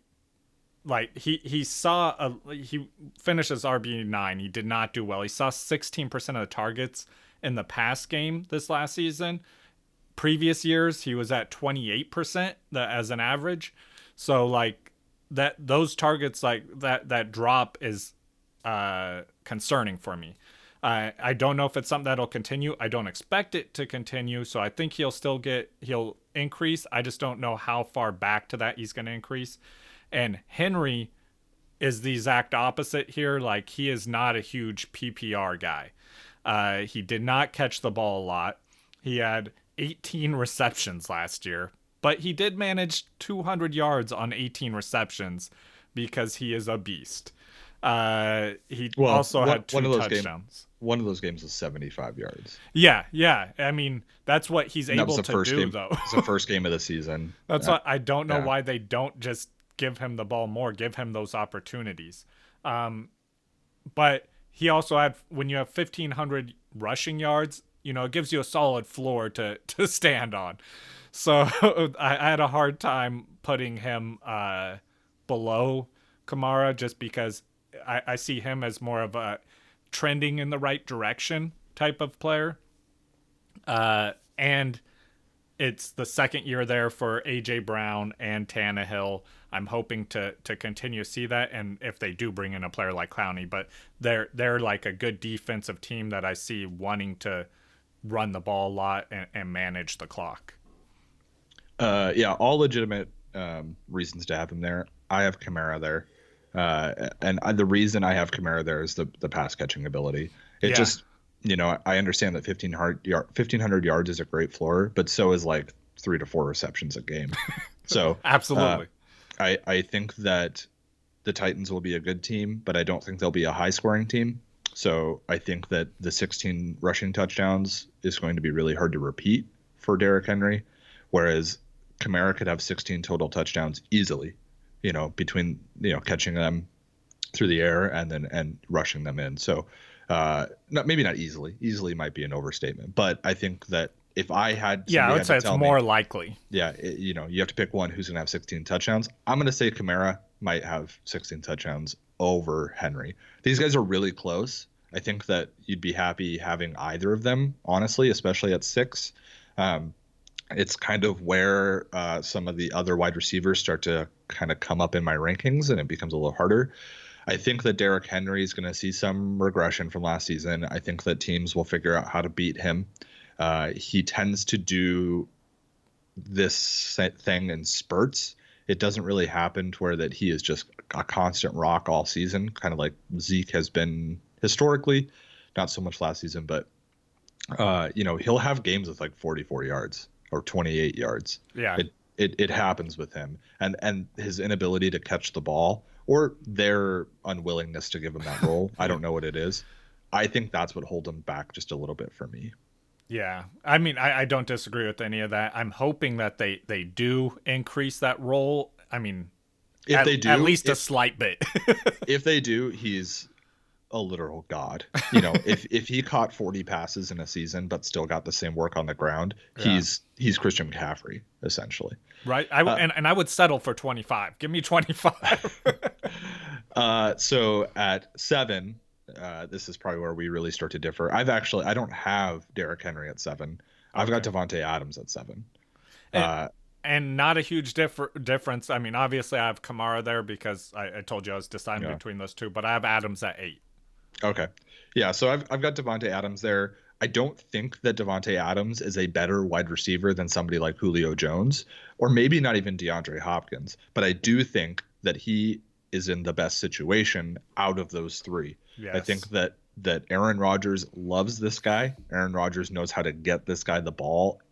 finished as RB9. He did not do well. He saw 16% of the targets in the pass game this last season. Previous years, he was at 28% as an average. So like those targets, like that drop is concerning for me. I don't know if it's something that'll continue. I don't expect it to continue. So I think he'll increase. I just don't know how far back to that he's going to increase. And Henry is the exact opposite here. Like, he is not a huge PPR guy. He did not catch the ball a lot. He had 18 receptions last year, but he did manage 200 yards on 18 receptions because he is a beast. He also had 2 touchdowns. One of those games was 75 yards. Yeah. I mean, that's what he's able to do, though. It's the first game of the season. That's what I don't know why they don't just give him the ball more, give him those opportunities. But he also had, when you have 1,500 rushing yards, it gives you a solid floor to stand on. So I had a hard time putting him below Kamara just because I see him as more of a trending in the right direction type of player. And it's the second year there for A.J. Brown and Tannehill. I'm hoping to continue to see that, and if they do bring in a player like Clowney, but they're like a good defensive team that I see wanting to run the ball a lot and manage the clock. All legitimate reasons to have him there. I have Kamara there. And the reason I have Kamara there is the pass catching ability. Just, I understand that 1,500 yards is a great floor, but so is like 3 to 4 receptions a game. So absolutely. I think that the Titans will be a good team, but I don't think they'll be a high scoring team. So I think that the 16 rushing touchdowns is going to be really hard to repeat for Derrick Henry, whereas Kamara could have 16 total touchdowns easily, between, catching them through the air and rushing them in. So maybe not easily. Easily might be an overstatement, but I think that if I had, I would say it's more likely. Yeah, you have to pick one who's going to have 16 touchdowns. I'm going to say Kamara might have 16 touchdowns over Henry. These guys are really close. I think that you'd be happy having either of them, honestly, especially at 6. It's kind of where some of the other wide receivers start to kind of come up in my rankings, and it becomes a little harder. I think that Derrick Henry is going to see some regression from last season. I think that teams will figure out how to beat him. He tends to do this thing in spurts. It doesn't really happen to where that he is just a constant rock all season, kind of like Zeke has been historically. Not so much last season, but he'll have games with like 44 yards or 28 yards. Yeah. It happens with him, and his inability to catch the ball, or their unwillingness to give him that role. I don't know what it is. I think that's what holds him back just a little bit for me. Yeah. I mean, I don't disagree with any of that. I'm hoping that they do increase that role. I mean, If they do, at least a slight bit. if they do, he's a literal god. You know, if he caught 40 passes in a season but still got the same work on the ground, he's Christian McCaffrey essentially. Right. And I would settle for 25. Give me 25. So at 7, this is probably where we really start to differ. I don't have Derrick Henry at 7. I've got Devontae Adams at 7. And not a huge difference. I mean, obviously I have Kamara there because I told you I was deciding between those two, but I have Adams at 8. Okay. Yeah, so I've got Devontae Adams there. I don't think that Devontae Adams is a better wide receiver than somebody like Julio Jones, or maybe not even DeAndre Hopkins, but I do think that he is in the best situation out of those 3. Yes. I think that Aaron Rodgers loves this guy. Aaron Rodgers knows how to get this guy the ball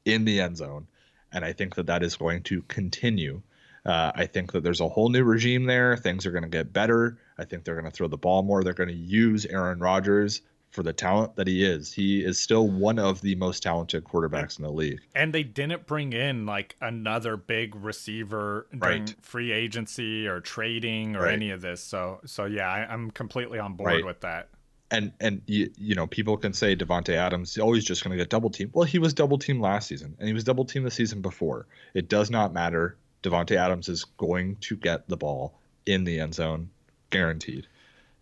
in the end zone, and I think that is going to continue. I think that there's a whole new regime there. Things are going to get better. I think they're going to throw the ball more. They're going to use Aaron Rodgers for the talent that he is. He is still one of the most talented quarterbacks in the league. And they didn't bring in like another big receiver during free agency or trading or any of this. So yeah, I'm completely on board with that. And you know, people can say Devontae Adams is always just going to get double teamed. Well, he was double teamed last season, and he was double teamed the season before. It does not matter. Devontae Adams is going to get the ball in the end zone, guaranteed.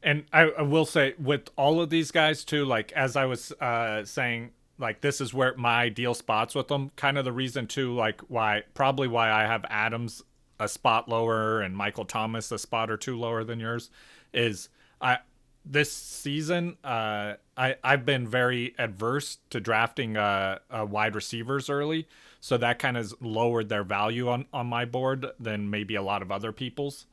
And I will say with all of these guys too, like as I was saying, like this is where my ideal spots with them. Kind of the reason too, like why I have Adams a spot lower and Michael Thomas a spot or 2 lower than yours is this season I've been very adverse to drafting wide receivers early, so that kind of lowered their value on my board than maybe a lot of other people's.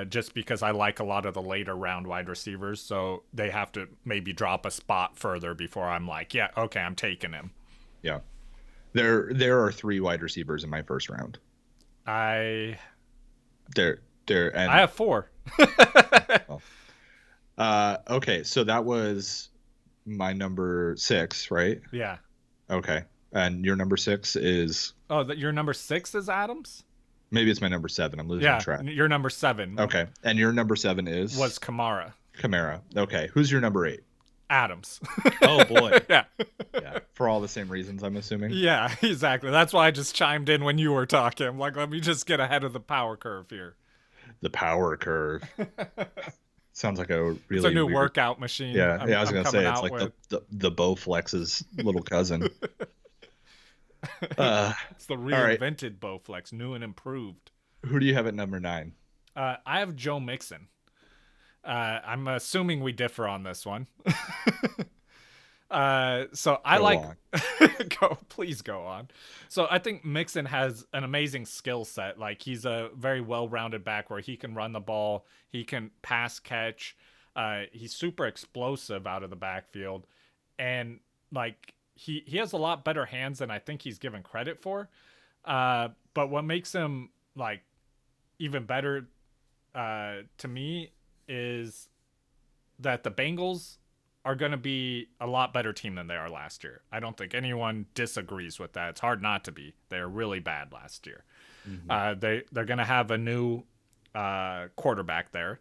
Just because I like a lot of the later round wide receivers, so they have to maybe drop a spot further before I'm like, yeah, okay, I'm taking him. Yeah, there are 3 wide receivers in my first round. I have 4. Okay, so that was my number 6, right? Yeah. Okay, and your number 6 is? Your number 6 is Adams? Maybe it's my number 7. I'm losing track. Your number 7. Okay, and your number 7 was Kamara. Okay, who's your number 8? Adams. Oh boy. Yeah. For all the same reasons, I'm assuming. Yeah, exactly. That's why I just chimed in when you were talking. I'm like, let me just get ahead of the power curve here. The power curve. Sounds like a really it's a new weird workout machine. Yeah, I was gonna say it's like the Bowflex's little cousin. It's the reinvented Bowflex, new and improved. Who do you have at number 9? I have Joe Mixon. I'm assuming we differ on this one. So I please go on. So I think Mixon has an amazing skill set. Like he's a very well-rounded back where he can run the ball, he can pass catch. He's super explosive out of the backfield, and like he has a lot better hands than I think he's given credit for. But what makes him like even better to me is that the Bengals are going to be a lot better team than they are last year. I don't think anyone disagrees with that. It's hard not to be. They were really bad last year. Mm-hmm. They're going to have a new quarterback there.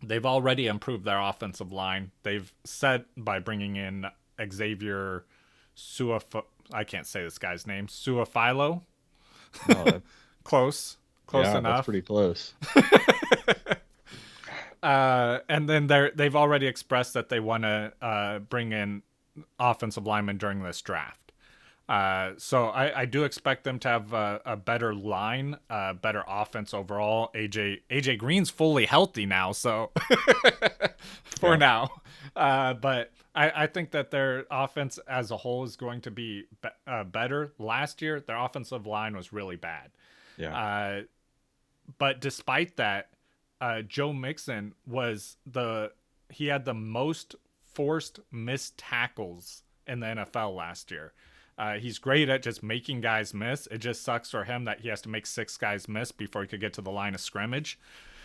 They've already improved their offensive line. They've said by bringing in Xavier I can't say this guy's name. Suafilo. Oh, close enough. That's pretty close. And then they've already expressed that they want to bring in offensive linemen during this draft. So I do expect them to have a better line, better offense overall. AJ Green's fully healthy now, so now. But I think that their offense as a whole is going to be better. Last year, their offensive line was really bad. Yeah. But despite that, Joe Mixon he had the most forced missed tackles in the NFL last year. He's great at just making guys miss. It just sucks for him that he has to make 6 guys miss before he could get to the line of scrimmage.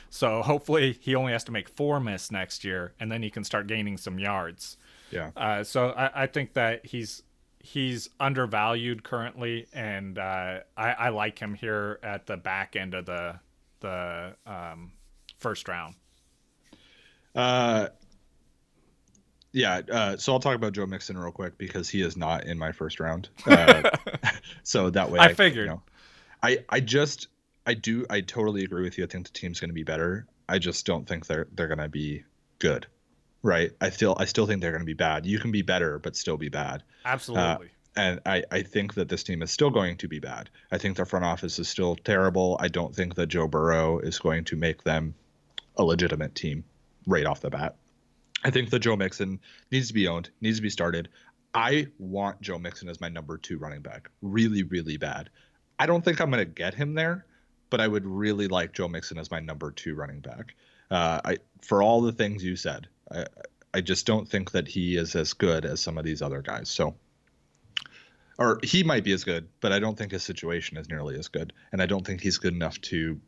So hopefully he only has to make 4 miss next year, and then he can start gaining some yards. Yeah. So I think that he's undervalued currently, and I like him here at the back end of the first round. So I'll talk about Joe Mixon real quick because he is not in my first round. So that way I figured. I totally agree with you. I think the team's going to be better. I just don't think they're going to be good. Right. I still think they're going to be bad. You can be better, but still be bad. Absolutely. And I think that this team is still going to be bad. I think the front office is still terrible. I don't think that Joe Burrow is going to make them a legitimate team right off the bat. I think that Joe Mixon needs to be owned, needs to be started. I want Joe Mixon as my number 2 running back. Really, really bad. I don't think I'm going to get him there, but I would really like Joe Mixon as my number 2 running back. For all the things you said, I just don't think that he is as good as some of these other guys. So, or he might be as good, but I don't think his situation is nearly as good. And I don't think he's good enough to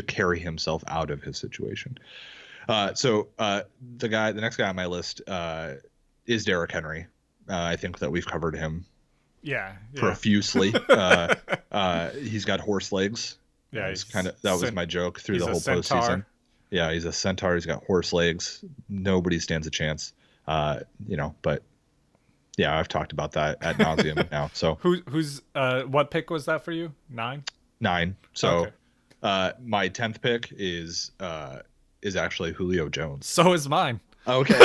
carry himself out of his situation. The next guy on my list is Derrick Henry. I think that we've covered him profusely. He's got horse legs. Yeah, that was my joke through the whole postseason. Yeah, he's a centaur. He's got horse legs. Nobody stands a chance. But yeah, I've talked about that ad nauseum now. So who's what pick was that for you? 9. So okay. My 10th pick is actually Julio Jones. So is mine. Okay.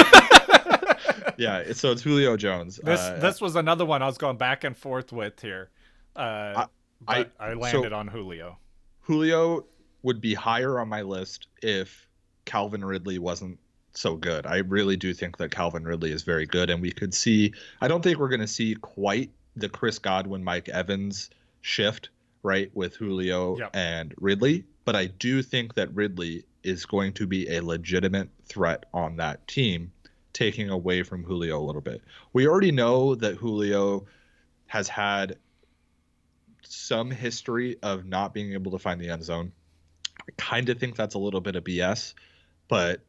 Yeah, so it's Julio Jones. This was another one I was going back and forth with here. I landed on Julio. Julio would be higher on my list if Calvin Ridley wasn't so good. I really do think that Calvin Ridley is very good, and we could see. I don't think we're going to see quite the Chris Godwin, Mike Evans shift, right, with Julio and Ridley, but I do think that Ridley is going to be a legitimate threat on that team, taking away from Julio a little bit. We already know that Julio has had some history of not being able to find the end zone. I kind of think that's a little bit of BS, but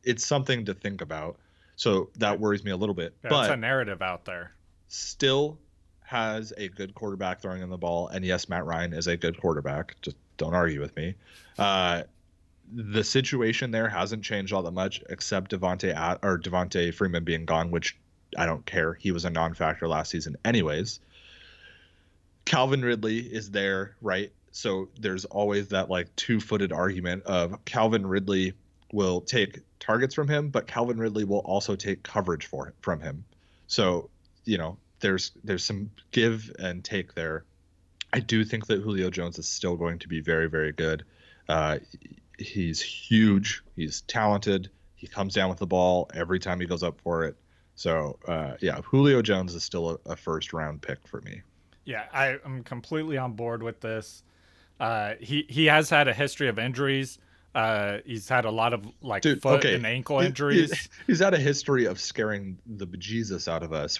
it's something to think about. So that worries me a little bit. Yeah, but it's a narrative out there. Still has a good quarterback throwing in the ball. And yes, Matt Ryan is a good quarterback. Just don't argue with me. The situation there hasn't changed all that much, except Devontae Freeman being gone, which I don't care. He was a non-factor last season anyways. Calvin Ridley is there, right? So there's always that like 2-footed argument of Calvin Ridley will take targets from him, but Calvin Ridley will also take coverage from him. So, there's some give and take there. I do think that Julio Jones is still going to be very, very good. He's huge. He's talented. He comes down with the ball every time he goes up for it. So, Julio Jones is still a first-round pick for me. Yeah, I'm completely on board with this. He has had a history of injuries. He's had a lot of foot and ankle injuries. He's had a history of scaring the bejesus out of us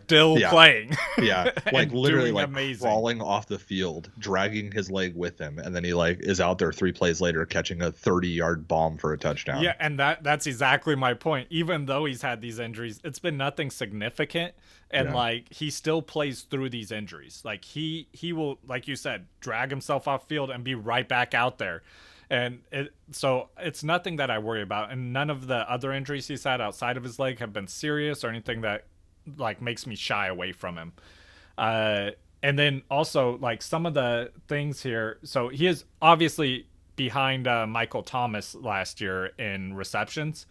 still playing. Yeah, literally amazing. Crawling off the field, dragging his leg with him, and then he is out there 3 plays later catching a 30-yard bomb for a touchdown. Yeah, and that's exactly my point. Even though he's had these injuries, it's been nothing significant, and he still plays through these injuries. He will, like you said, drag himself off field and be right back out there. And so it's nothing that I worry about, and none of the other injuries he's had outside of his leg have been serious or anything that makes me shy away from him. And then also some of the things here. So he is obviously behind Michael Thomas last year in receptions,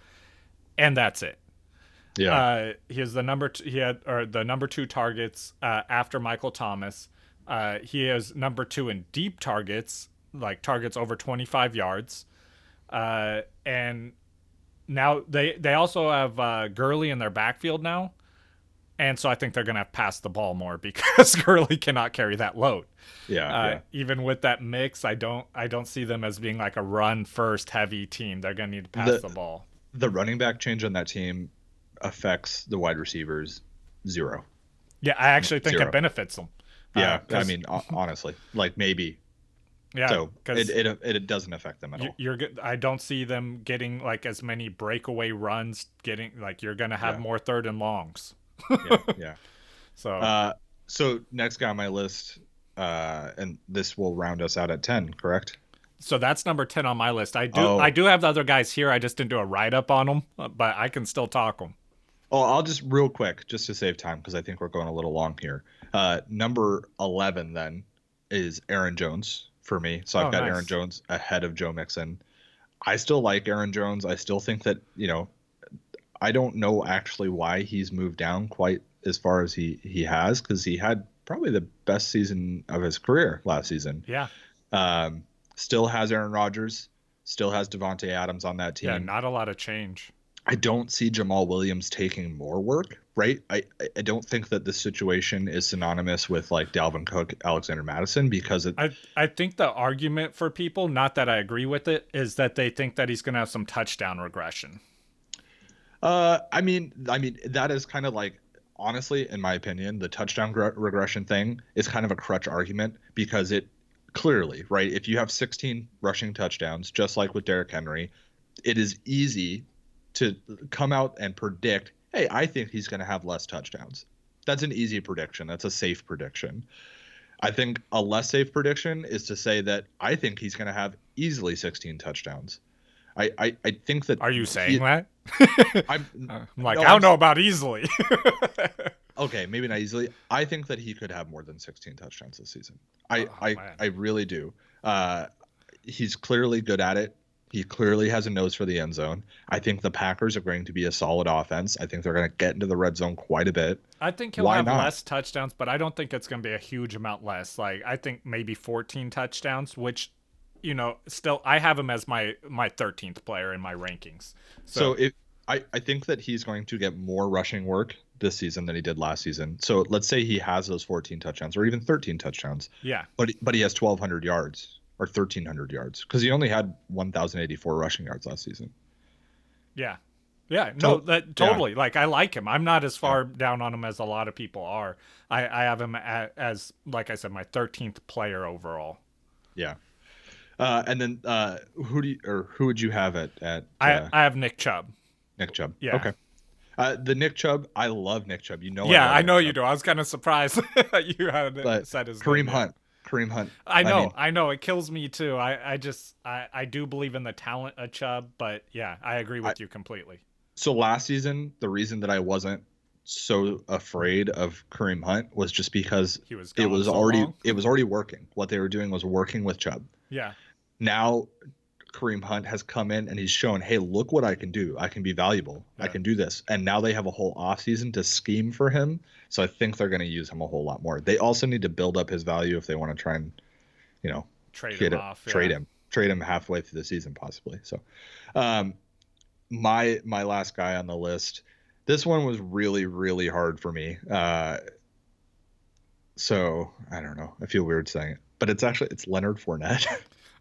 and that's it. Yeah, he is the number two. He had the number 2 targets after Michael Thomas. He is number 2 in deep targets. Targets over 25 yards. And now they also have Gurley in their backfield now. And so I think they're going to have to pass the ball more because Gurley cannot carry that load. Yeah. Even with that mix, I don't see them as being a run first heavy team. They're going to need to pass the ball. The running back change on that team affects the wide receivers 0. Yeah, I actually think 0. it benefits them. Yeah, I mean, honestly, like maybe. Yeah, so it doesn't affect them at all. I don't see them getting like as many breakaway runs. Getting like you're gonna have more 3rd and longs. Yeah. So next guy on my list, and this will round us out at 10, correct? So that's number 10 on my list. I do have the other guys here. I just didn't do a write-up on them, but I can still talk them. Oh, I'll just real quick, just to save time, because I think we're going a little long here. Number 11 then is Aaron Jones for me. So I've got nice. Aaron Jones ahead of Joe Mixon. I still like Aaron Jones. I still think that, I don't know actually why he's moved down quite as far as he has, because he had probably the best season of his career last season. Yeah. Still has Aaron Rodgers, still has Devontae Adams on that team. Yeah, not a lot of change. I don't see Jamal Williams taking more work, right? I don't think that this situation is synonymous with like Dalvin Cook, Alexander Mattison, because I think the argument for people, not that I agree with it, is that they think that he's going to have some touchdown regression. I mean that is kind of like, honestly, in my opinion, the touchdown regression thing is kind of a crutch argument, because it clearly, right, if you have 16 rushing touchdowns, just like with Derrick Henry, it is easy to come out and predict, hey, I think he's going to have less touchdowns. That's an easy prediction. That's a safe prediction. I think a less safe prediction is to say that I think he's going to have easily 16 touchdowns. I think that. Are you saying that? I'm like, I don't know about easily. Okay, maybe not easily. I think that he could have more than 16 touchdowns this season. I really do. He's clearly good at it. He clearly has a nose for the end zone. I think the Packers are going to be a solid offense. I think they're going to get into the red zone quite a bit. I think he'll have less touchdowns, but I don't think it's going to be a huge amount less. Like, I think maybe 14 touchdowns, which, still I have him as my 13th player in my rankings. So I think that he's going to get more rushing work this season than he did last season. So let's say he has those 14 touchdowns or even 13 touchdowns. Yeah. But he has 1,200 yards. Or 1,300 yards, because he only had 1,084 rushing yards last season. Yeah. No, that totally. Yeah. Like, I like him. I'm not as far down on him as a lot of people are. I have him as, like I said, my 13th player overall. Yeah. And then who would you have at? I have Nick Chubb. Nick Chubb. Yeah. Okay. The Nick Chubb, I love Nick Chubb. Yeah, I know you do. I was kind of surprised you had said his Kareem name. Hunt. Kareem Hunt. I know. It kills me too. I do believe in the talent of Chubb, but yeah, I agree with you completely. So last season, the reason that I wasn't so afraid of Kareem Hunt was just because it was already working. What they were doing was working with Chubb. Yeah. Now Kareem Hunt has come in and he's shown, hey, look what I can do. I can be valuable. Yeah. I can do this. And now they have a whole offseason to scheme for him. So I think they're going to use him a whole lot more. They also need to build up his value if they want to try and, trade him halfway through the season, possibly. So my last guy on the list, this one was really, really hard for me. So I don't know. I feel weird saying it, but it's Leonard Fournette.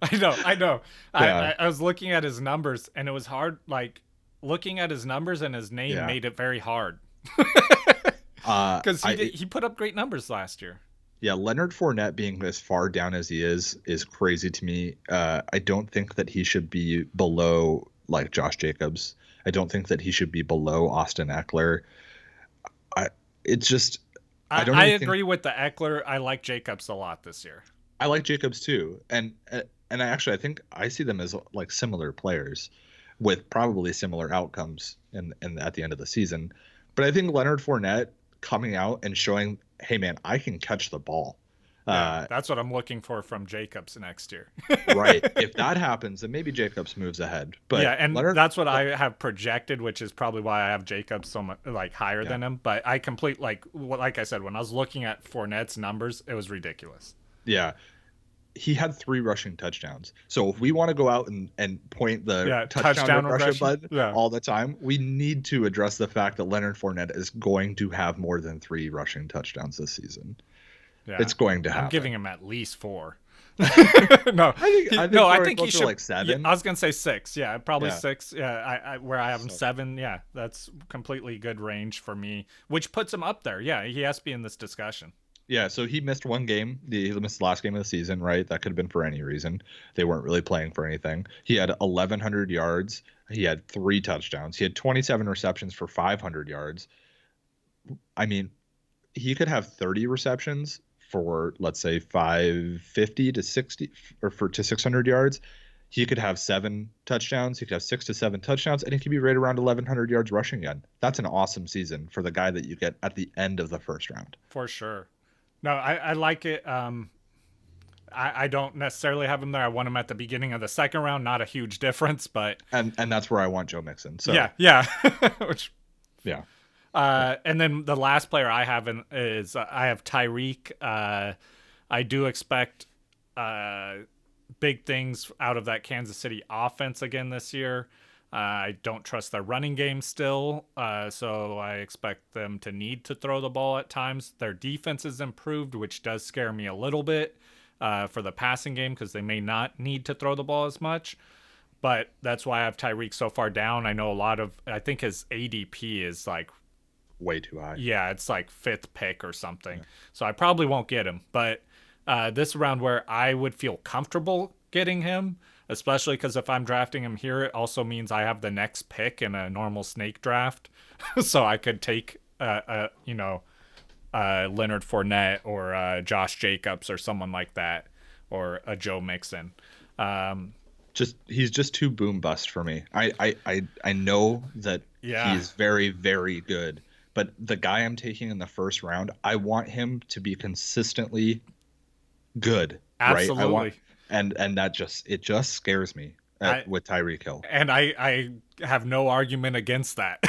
I know. Yeah. I was looking at his numbers, and it was hard. Like, looking at his numbers and his name made it very hard. Because he put up great numbers last year. Yeah, Leonard Fournette being as far down as he is crazy to me. I don't think that he should be below like Josh Jacobs. I don't think that he should be below Austin Eckler. I agree with the Eckler. I like Jacobs a lot this year. I like Jacobs too, and I think I see them as like similar players with probably similar outcomes at the end of the season. But I think Leonard Fournette coming out and showing, hey man, I can catch the ball. That's what I'm looking for from Jacobs next year. Right. If that happens, then maybe Jacobs moves ahead. But yeah, and that's what I have projected, which is probably why I have Jacobs so much higher than him. But I like I said, when I was looking at Fournette's numbers, it was ridiculous. Yeah. He had 3 rushing touchdowns. So if we want to go out and point the touchdown regression button all the time, we need to address the fact that Leonard Fournette is going to have more than 3 rushing touchdowns this season. Yeah. It's going to happen. I'm giving him at least 4. No, I think he closer to should like 7. Yeah, I was gonna say 6. Yeah, probably Yeah. 6. Yeah, I where I have him 7. Yeah, that's completely good range for me, which puts him up there. Yeah, he has to be in this discussion. Yeah, so he missed one game. He missed the last game of the season, right? That could have been for any reason. They weren't really playing for anything. He had 1,100 yards. He had 3 touchdowns. He had 27 receptions for 500 yards. I mean, he could have 30 receptions for, let's say, 550 to 60 or to 600 yards. He could have 7 touchdowns. He could have 6 to 7 touchdowns, and he could be right around 1,100 yards rushing again. That's an awesome season for the guy that you get at the end of the first round. For sure. No, I like it. I don't necessarily have him there. I want him at the beginning of the second round. Not a huge difference, but And that's where I want Joe Mixon. So yeah. Which yeah. and then the last player I have is I have Tyreek. I do expect big things out of that Kansas City offense again this year. I don't trust their running game still, so I expect them to need to throw the ball at times. Their defense is improved, which does scare me a little bit for the passing game because they may not need to throw the ball as much. But that's why I have Tyreek so far down. I think his ADP is like way too high. Yeah, it's like 5th pick or something. Yeah. So I probably won't get him. But this round where I would feel comfortable getting him, especially because if I'm drafting him here, it also means I have the next pick in a normal snake draft. So I could take, Leonard Fournette or Josh Jacobs or someone like that, or a Joe Mixon. He's just too boom bust for me. I know that he's very, very good, but the guy I'm taking in the first round, I want him to be consistently good. Absolutely. Right? And that just scares me with Tyreek Hill. And I have no argument against that.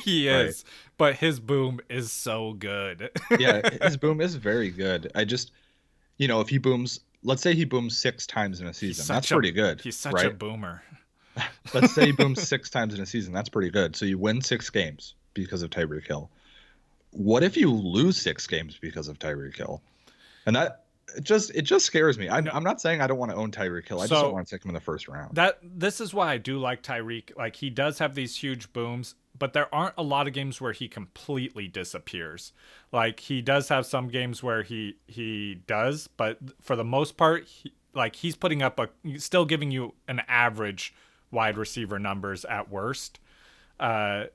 He is, right. But his boom is so good. Yeah, his boom is very good. I just, if he booms, let's say he booms 6 times in a season, that's pretty good. He's such a boomer. Let's say he booms 6 times in a season, that's pretty good. So you win 6 games because of Tyreek Hill. What if you lose 6 games because of Tyreek Hill? And that it just scares me. I'm not saying I don't want to own Tyreek Hill. I just don't want to take him in the first round. This is why I do like Tyreek. Like, he does have these huge booms, but there aren't a lot of games where he completely disappears. Like, he does have some games where he does, but for the most part, he's putting up still giving you an average wide receiver numbers at worst. And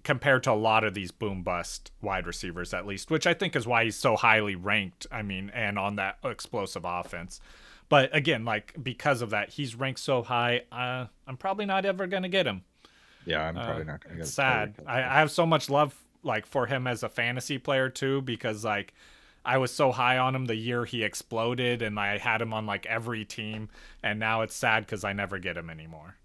compared to a lot of these boom bust wide receivers, at least, which I think is why he's so highly ranked. I mean, and on that explosive offense. But again, because of that, he's ranked so high. I'm probably not ever going to get him. Yeah, I'm probably not going to get him. It's sad. I have so much love for him as a fantasy player too, because I was so high on him the year he exploded, and I had him on every team, and now it's sad because I never get him anymore.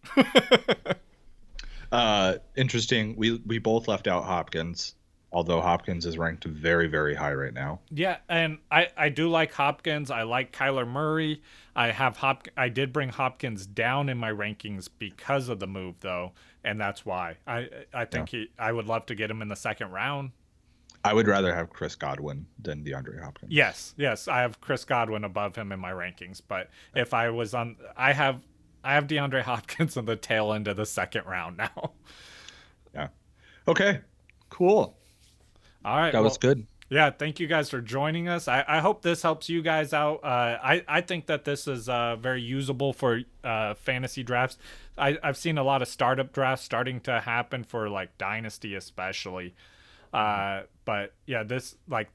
Interesting. We both left out Hopkins, although Hopkins is ranked very, very high right now. Yeah, and I do like Hopkins. I like Kyler Murray. I did bring Hopkins down in my rankings because of the move, though, and that's why. I think I would love to get him in the second round. I would rather have Chris Godwin than DeAndre Hopkins. Yes, I have Chris Godwin above him in my rankings, but if I was on, I have DeAndre Hopkins on the tail end of the second round now. Yeah. Okay. Cool. All right. That was good. Yeah. Thank you guys for joining us. I hope this helps you guys out. I think that this is very usable for fantasy drafts. I've seen a lot of startup drafts starting to happen for Dynasty especially. But yeah,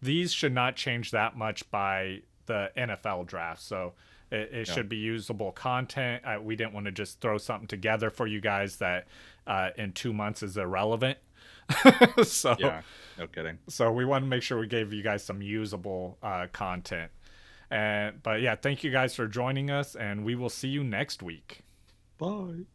these should not change that much by the NFL draft. So it should be usable content. We didn't want to just throw something together for you guys that in 2 months is irrelevant. So yeah, no kidding. So we want to make sure we gave you guys some usable content. But yeah, thank you guys for joining us, and we will see you next week. Bye.